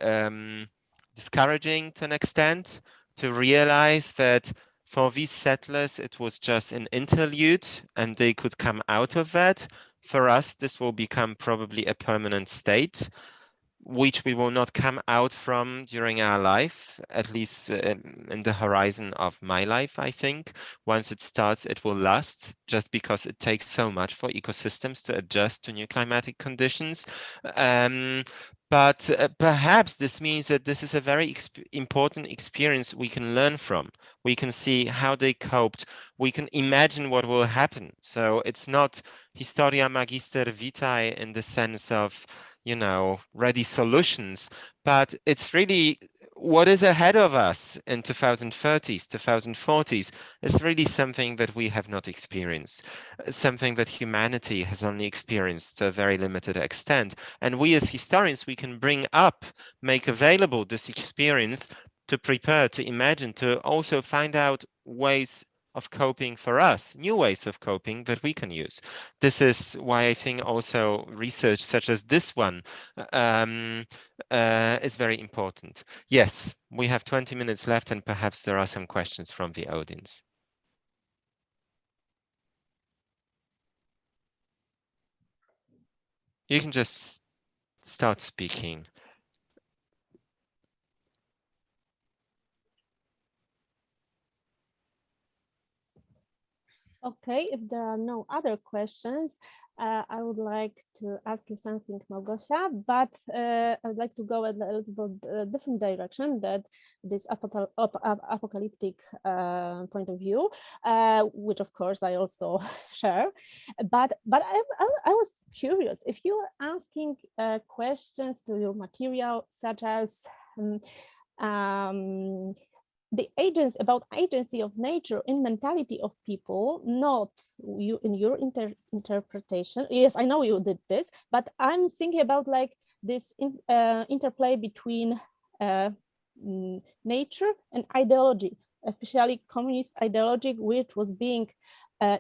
discouraging to an extent, to realize that for these settlers, it was just an interlude and they could come out of that. For us, this will become probably a permanent state, which we will not come out from during our life, at least in the horizon of my life, I think. Once it starts, it will last, just because it takes so much for ecosystems to adjust to new climatic conditions. But perhaps this means that this is a very important experience we can learn from. We can see how they coped. We can imagine what will happen. So it's not Historia Magister Vitae in the sense of, ready solutions, but it's really what is ahead of us in 2030s, 2040s. It's really something that we have not experienced, something that humanity has only experienced to a very limited extent. And we as historians, we can bring up, make available this experience to prepare, to imagine, to also find out ways of coping for us, new ways of coping that we can use. This is why I think also research such as this one is very important. Yes, we have 20 minutes left and perhaps there are some questions from the audience. You can just start speaking. Okay, if there are no other questions, I would like to ask you something, Małgosia, but I would like to go in a little bit different direction, that this apocalyptic point of view, which of course I also share. But I was curious, if you are asking questions to your material, such as the agency of nature in mentality of people, not you in your interpretation. Yes, I know you did this, but I'm thinking about like this interplay between nature and ideology, especially communist ideology, which was being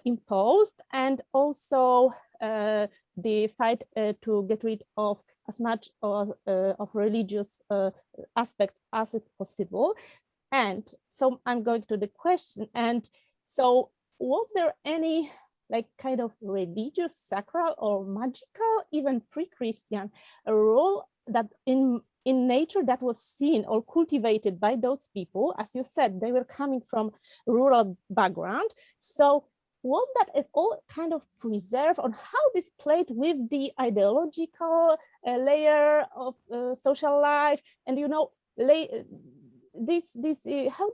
imposed, and also the fight to get rid of as much of religious aspects as it possible. And so I'm going to the question. And so was there any like kind of religious, sacral, or magical, even pre-Christian, a role that in nature that was seen or cultivated by those people. As you said, they were coming from rural background. So was that at all kind of preserved on how this played with the ideological layer of social life? And, you know, how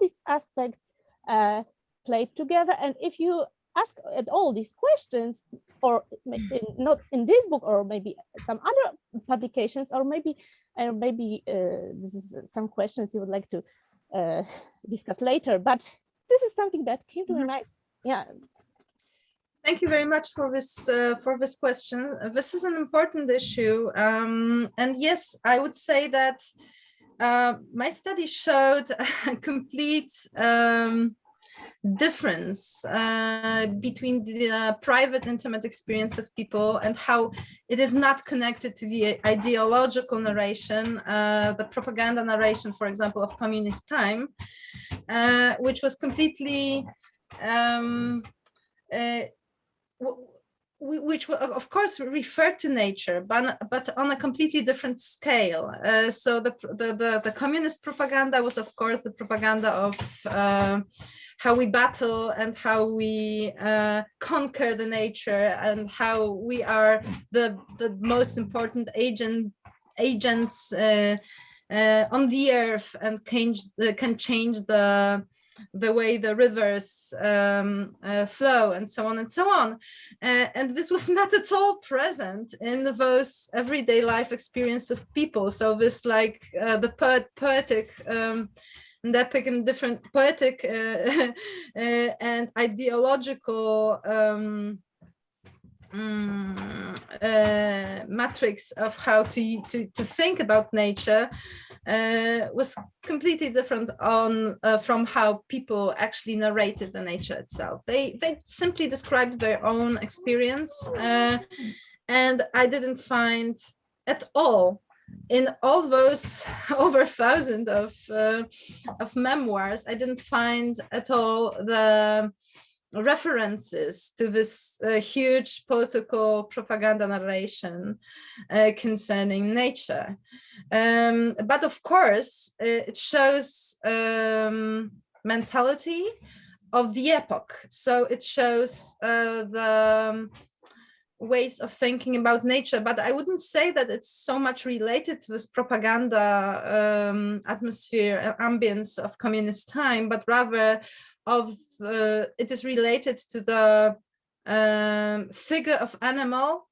these aspects played together? And if you ask at all these questions, or not in this book, or maybe some other publications, or maybe this is some questions you would like to discuss later, but this is something that came to my mind. Yeah. Thank you very much for this question. This is an important issue, and yes, I would say that my study showed a complete difference between the private, intimate experience of people and how it is not connected to the ideological narration, the propaganda narration, for example, of communist time, which was completely which of course referred to nature, but on a completely different scale. So the communist propaganda was, of course, the propaganda of how we battle and how we conquer the nature and how we are the most important agents on the earth and can change the way the rivers flow, and so on and so on. And this was not at all present in those everyday life experience of people. So this, like the poetic and epic and different poetic and ideological matrix of how to think about nature was completely different from how people actually narrated the nature itself. They simply described their own experience, and I didn't find at all in all those over 1,000 of memoirs, I didn't find at all the references to this huge political propaganda narration concerning nature. But of course, it shows mentality of the epoch. So it shows the ways of thinking about nature, but I wouldn't say that it's so much related to this propaganda atmosphere, ambience of communist time, but rather it is related to the figure of animal,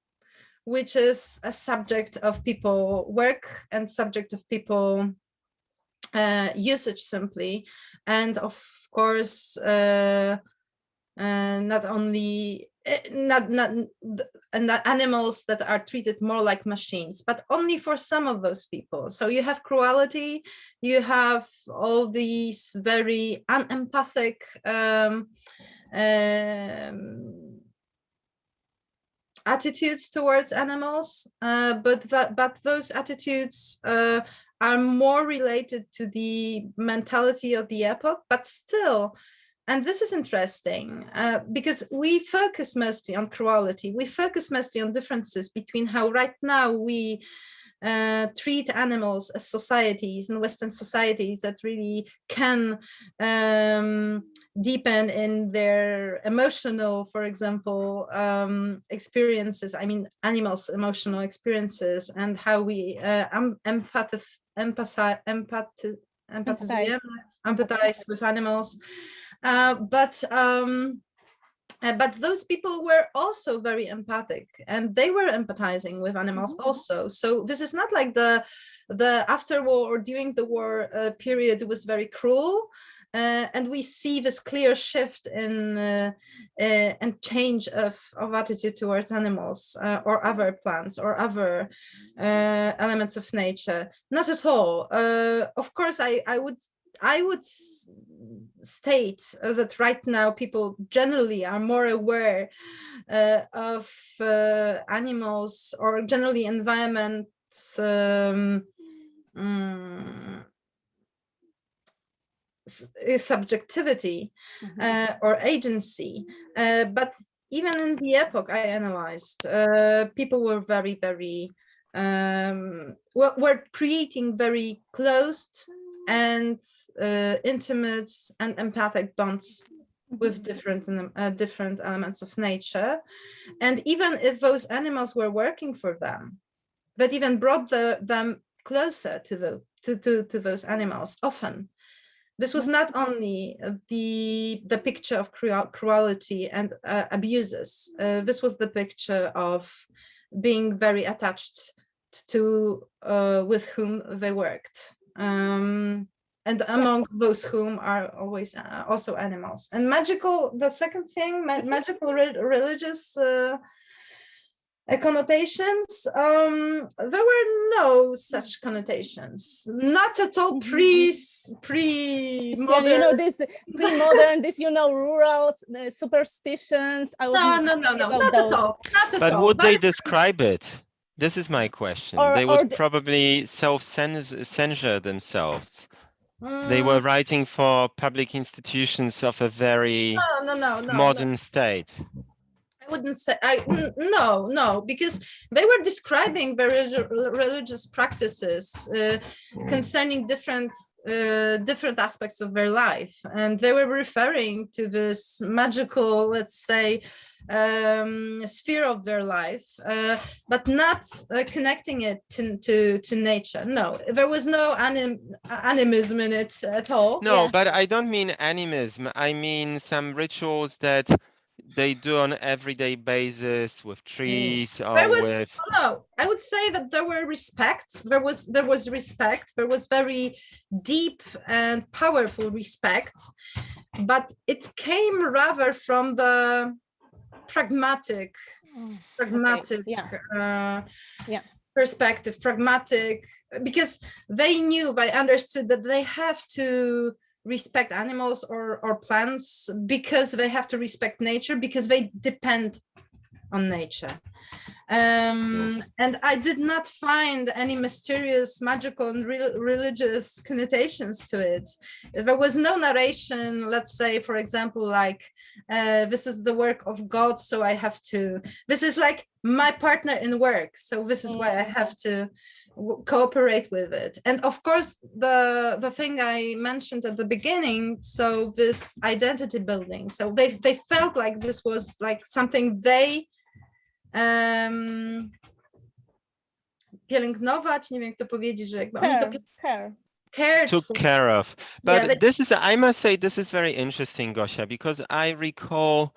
which is a subject of people work and subject of people usage simply, and of course not only not animals that are treated more like machines, but only for some of those people. So you have cruelty, you have all these very unempathic attitudes towards animals, but those attitudes are more related to the mentality of the epoch, but still. And this is interesting because we focus mostly on cruelty. We focus mostly on differences between how right now we treat animals as societies in Western societies that really can deepen in their emotional, for example, experiences. I mean, animals' emotional experiences, and how we empathize with animals. But those people were also very empathic, and they were empathizing with animals also. So this is not like the after war or during the war period was very cruel, and we see this clear shift in and change of attitude towards animals or other plants or other elements of nature. Not at all. Of course, I would state that right now people generally are more aware of animals or generally environment subjectivity or agency, but even in the epoch I analyzed, people were very, very, were creating very close and intimate and empathic bonds with different elements of nature. And even if those animals were working for them, that even brought them closer to those animals often. This was not only the picture of cruelty and abuses. This was the picture of being very attached to with whom they worked. And among those whom are always also animals. And magical, the second thing, magical religious connotations, there were no such connotations, not at all pre-modern. You know, this pre-modern, this, you know, rural superstitions. No, not at all. But would they describe it? This is my question. They would probably self-censor themselves. They were writing for public institutions of a very modern state. I wouldn't say, no, because they were describing very religious practices concerning different aspects of their life, and they were referring to this magical, let's say, sphere of their life, but not connecting it to nature. No, there was no animism in it at all. No, but I don't mean animism. I mean some rituals that they do on an everyday basis with trees or with. No, I would say that there were respect. There was respect. There was very deep and powerful respect, but it came rather from the pragmatic perspective, pragmatic, because they understood that they have to respect animals or plants because they have to respect nature, because they depend on nature. And I did not find any mysterious, magical and religious connotations to it. There was no narration, let's say, for example, like, this is the work of God, so I have to, this is like my partner in work, so this is why I have to cooperate with it. And of course, the thing I mentioned at the beginning, so this identity building, so they felt like this was like something they pielęgnować, nie wiem jak to powiedzieć, że jakby oni to took care of. But this is, I must say, this is very interesting, Gosia, because I recall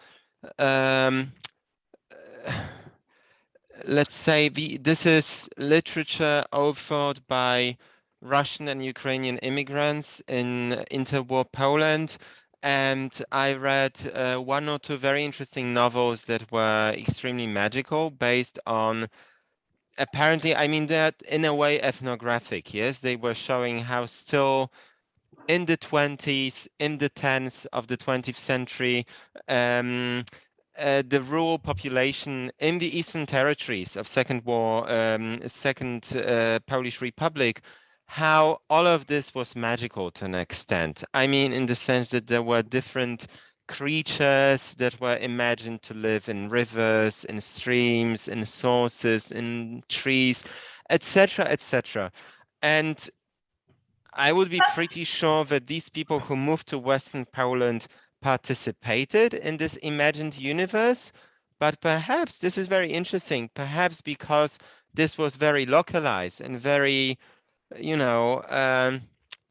let's say this is literature authored by Russian and Ukrainian immigrants in interwar Poland. And I read one or two very interesting novels that were extremely magical, based on, apparently, I mean, that in a way ethnographic, yes? They were showing how still in the 20s, in the 10s of the 20th century, the rural population in the Eastern Territories of Second Polish Republic, how all of this was magical to an extent. I mean, in the sense that there were different creatures that were imagined to live in rivers, in streams, in sources, in trees, etc., etc. And I would be pretty sure that these people who moved to Western Poland participated in this imagined universe, but perhaps this is very interesting, perhaps because this was very localized and very, you know,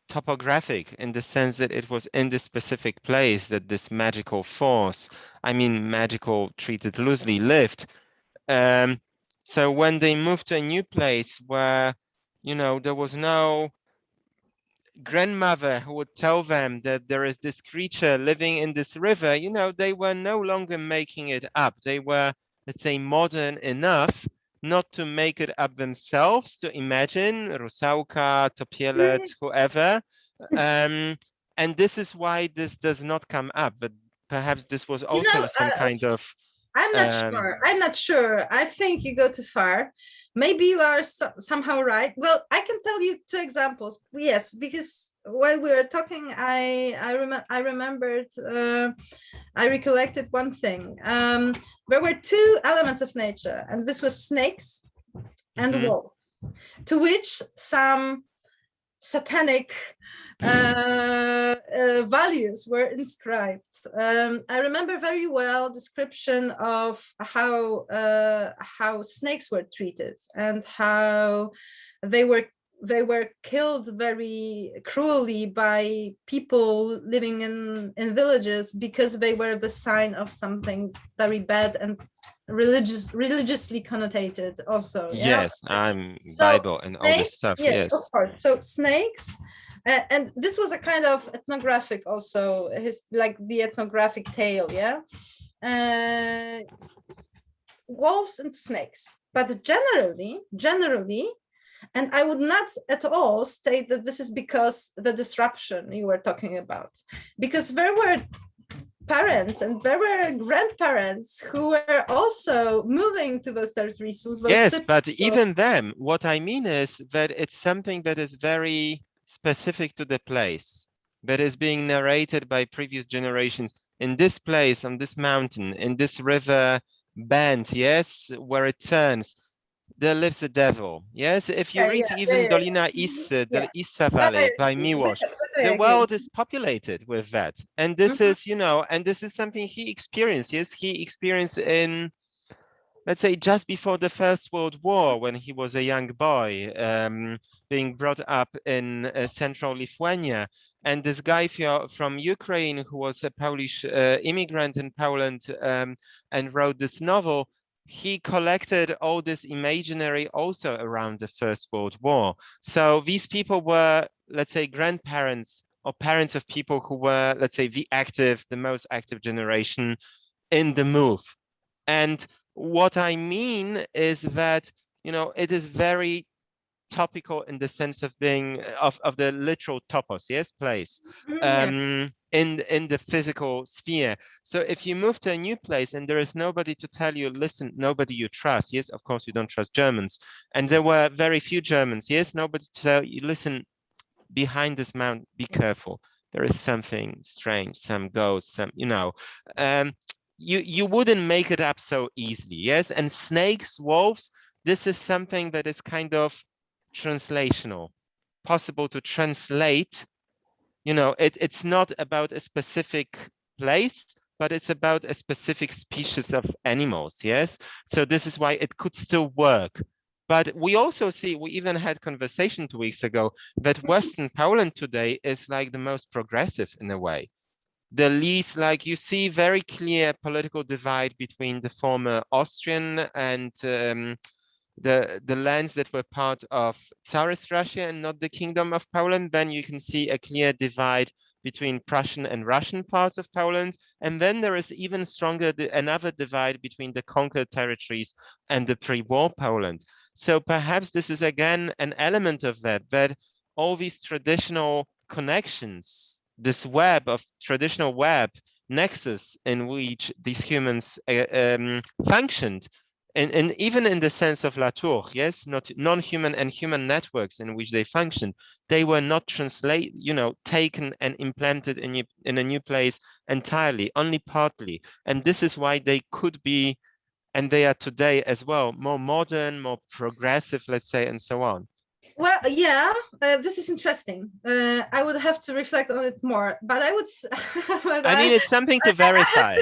topographic, in the sense that it was in this specific place that this magical force, I mean magical treated loosely, lived. So when they moved to a new place where, you know, there was no grandmother who would tell them that there is this creature living in this river, you know, they were no longer making it up. They were, let's say, modern enough not to make it up themselves, to imagine Rusałka, Topielec, whoever. And this is why this does not come up, but perhaps this was also some kind of... I'm not sure. I think you go too far. Maybe you are somehow right. Well, I can tell you two examples. Yes, because while we were talking, I remembered I recollected one thing. There were two elements of nature, and this was snakes and wolves, to which some satanic values were inscribed. I remember very well description of how snakes were treated and how they were killed very cruelly by people living in villages because they were the sign of something very bad and religiously connotated also. Yes, I'm Bible and all this stuff. Yes, of course. So snakes, and this was a kind of ethnographic also, like the ethnographic tale, wolves and snakes, but generally, and I would not at all state that this is because the disruption you were talking about, because there were parents and there were grandparents who were also moving to those territories. Yes, but even them, what I mean is that it's something that is very specific to the place, that is being narrated by previous generations. In this place, on this mountain, in this river bend, yes, where it turns, there lives a devil. Yes, if you read even Dolina Issy, the Issa Valley by Miłosz, the world is populated with that. And this is, and this is something he experienced. Yes, he experienced in, let's say, just before the First World War, when he was a young boy, being brought up in central Lithuania. And this guy from Ukraine, who was a Polish immigrant in Poland and wrote this novel, he collected all this imaginary also around the First World War. So these people were, let's say, grandparents or parents of people who were, let's say, the most active generation in the move. And what I mean is that, it is very topical in the sense of being of the literal topos, yes, place, in the physical sphere. So if you move to a new place and there is nobody to tell you, listen, nobody you trust, yes, of course you don't trust Germans, and there were very few Germans, yes, nobody to tell you, listen, behind this mountain, be careful, there is something strange, some ghosts, some, you wouldn't make it up so easily, yes. And snakes, wolves, this is something that is kind of translational, possible to translate. It's not about a specific place, but it's about a specific species of animals, yes. So this is why it could still work. But we also see, we even had conversation 2 weeks ago, that Western Poland today is like the most progressive in a way. The least, like, you see very clear political divide between the former Austrian and the lands that were part of Tsarist Russia and not the Kingdom of Poland. Then you can see a clear divide between Prussian and Russian parts of Poland. And then there is even stronger another divide between the conquered territories and the pre-war Poland. So perhaps this is again an element of that all these traditional connections, this web of traditional web nexus in which these humans functioned, and even in the sense of Latour, yes, not non-human and human networks in which they function, they were not taken and implanted in a new place entirely, only partly. And this is why they could be, and they are today as well, more modern, more progressive, let's say, and so on. Well, this is interesting. I would have to reflect on it more, but I would. I mean, it's something to verify.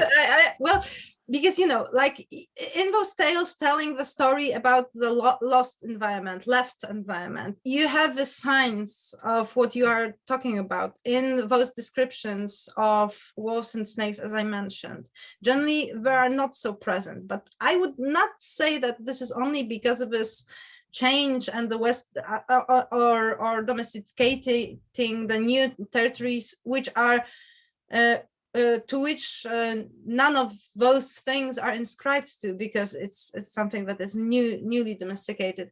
Well, because like in those tales telling the story about the lost environment, left environment, you have the signs of what you are talking about in those descriptions of wolves and snakes, as I mentioned. Generally, they are not so present, but I would not say that this is only because of this change and the West or domesticating the new territories, which are to which none of those things are inscribed to, because it's something that is newly domesticated.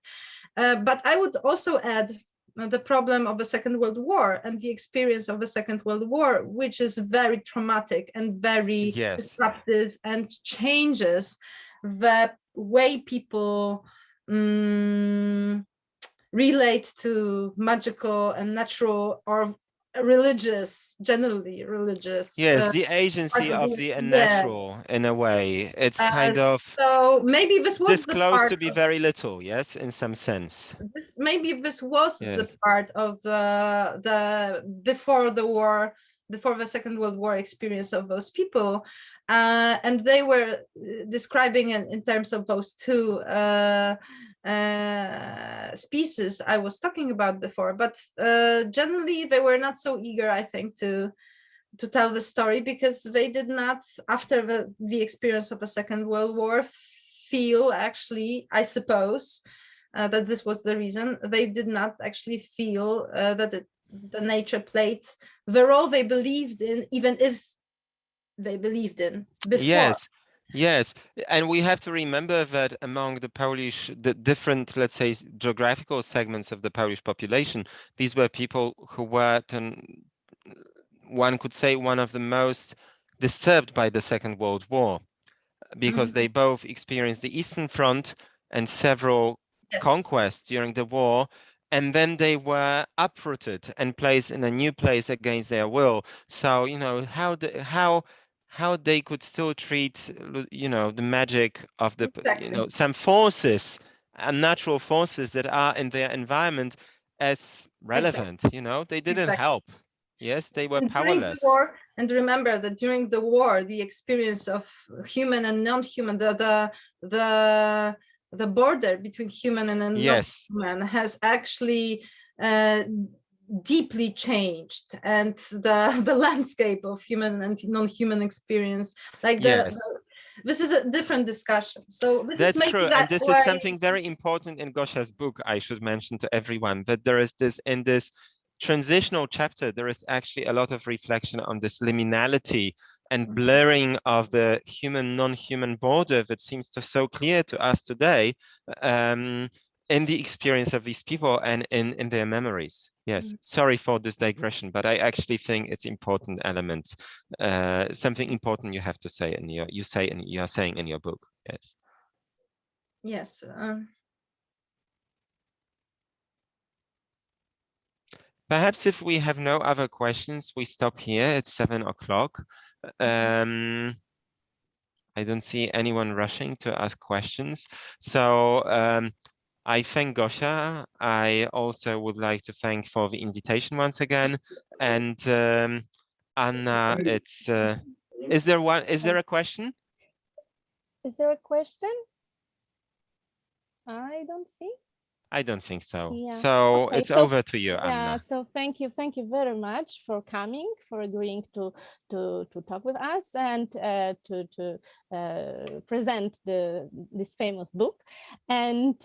But I would also add the problem of the Second World War and the experience of the Second World War, which is very traumatic and very disruptive and changes the way people relate to magical and natural or religious, generally religious. Yes, the agency of the unnatural, in a way. It's kind of so maybe this was the disclosed part to be very little, yes, in some sense. maybe this was Yes. the part of the before the war, before the Second World War experience of those people, and they were describing in terms of those two species I was talking about before, but generally they were not so eager, I think, to tell the story, because they did not, after the experience of a Second World War, feel, actually, I suppose, that this was the reason, they did not actually feel that the nature played the role they believed in, even if they believed in before. Yes, yes. And we have to remember that among the different, let's say, geographical segments of the Polish population, these were people who were, one could say, one of the most disturbed by the Second World War, because they both experienced the Eastern Front and several conquests during the war, and then they were uprooted and placed in a new place against their will. So, you know, how they could still treat, you know, the magic of the, you know, some forces, unnatural forces that are in their environment as relevant, you know, they didn't help. Yes, they were powerless. And remember that during the war, the experience of human and non-human, the border between human and non-human has actually deeply changed, and the landscape of human and non-human experience, like this is a different discussion. So that's true, and this is something very important in Gosia's book. I should mention to everyone that there is this, in this transitional chapter, there is actually a lot of reflection on this liminality and blurring of the human non-human border that seems so clear to us today, in the experience of these people and in their memories. Yes, sorry for this digression, but I actually think it's important element, something important you have to say in you are saying in your book. Yes. Yes. Perhaps if we have no other questions, we stop here. It's 7 o'clock. I don't see anyone rushing to ask questions. So I thank Gosia. I also would like to thank for the invitation once again. And Anna, it's is there a question? Is there a question? I don't see. I don't think so. Yeah. So okay, it's over to you, Anna. Yeah, so thank you very much for coming, for agreeing to talk with us and to present this famous book. And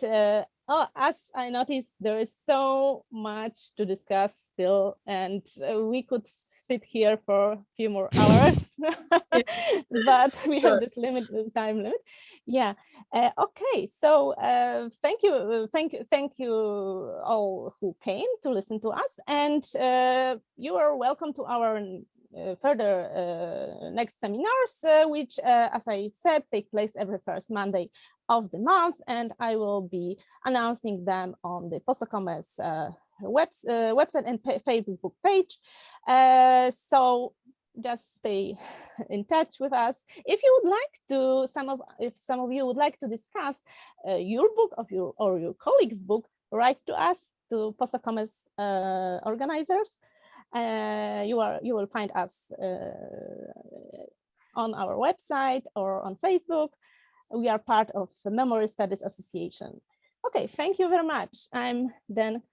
as I noticed, there is so much to discuss still, and we could sit here for a few more hours, but we have this time limit. Yeah. Okay. So thank you all who came to listen to us, and you are welcome to our further next seminars, which, as I said, take place every first Monday of the month, and I will be announcing them on the PoSoCoMeS website and Facebook page. So just stay in touch with us. If you would like to, if some of you would like to discuss your book or your colleague's book, write to us, to PoSoCoMeS organizers. You will find us on our website or on Facebook. We are part of the Memory Studies Association. Okay, thank you very much. I'm then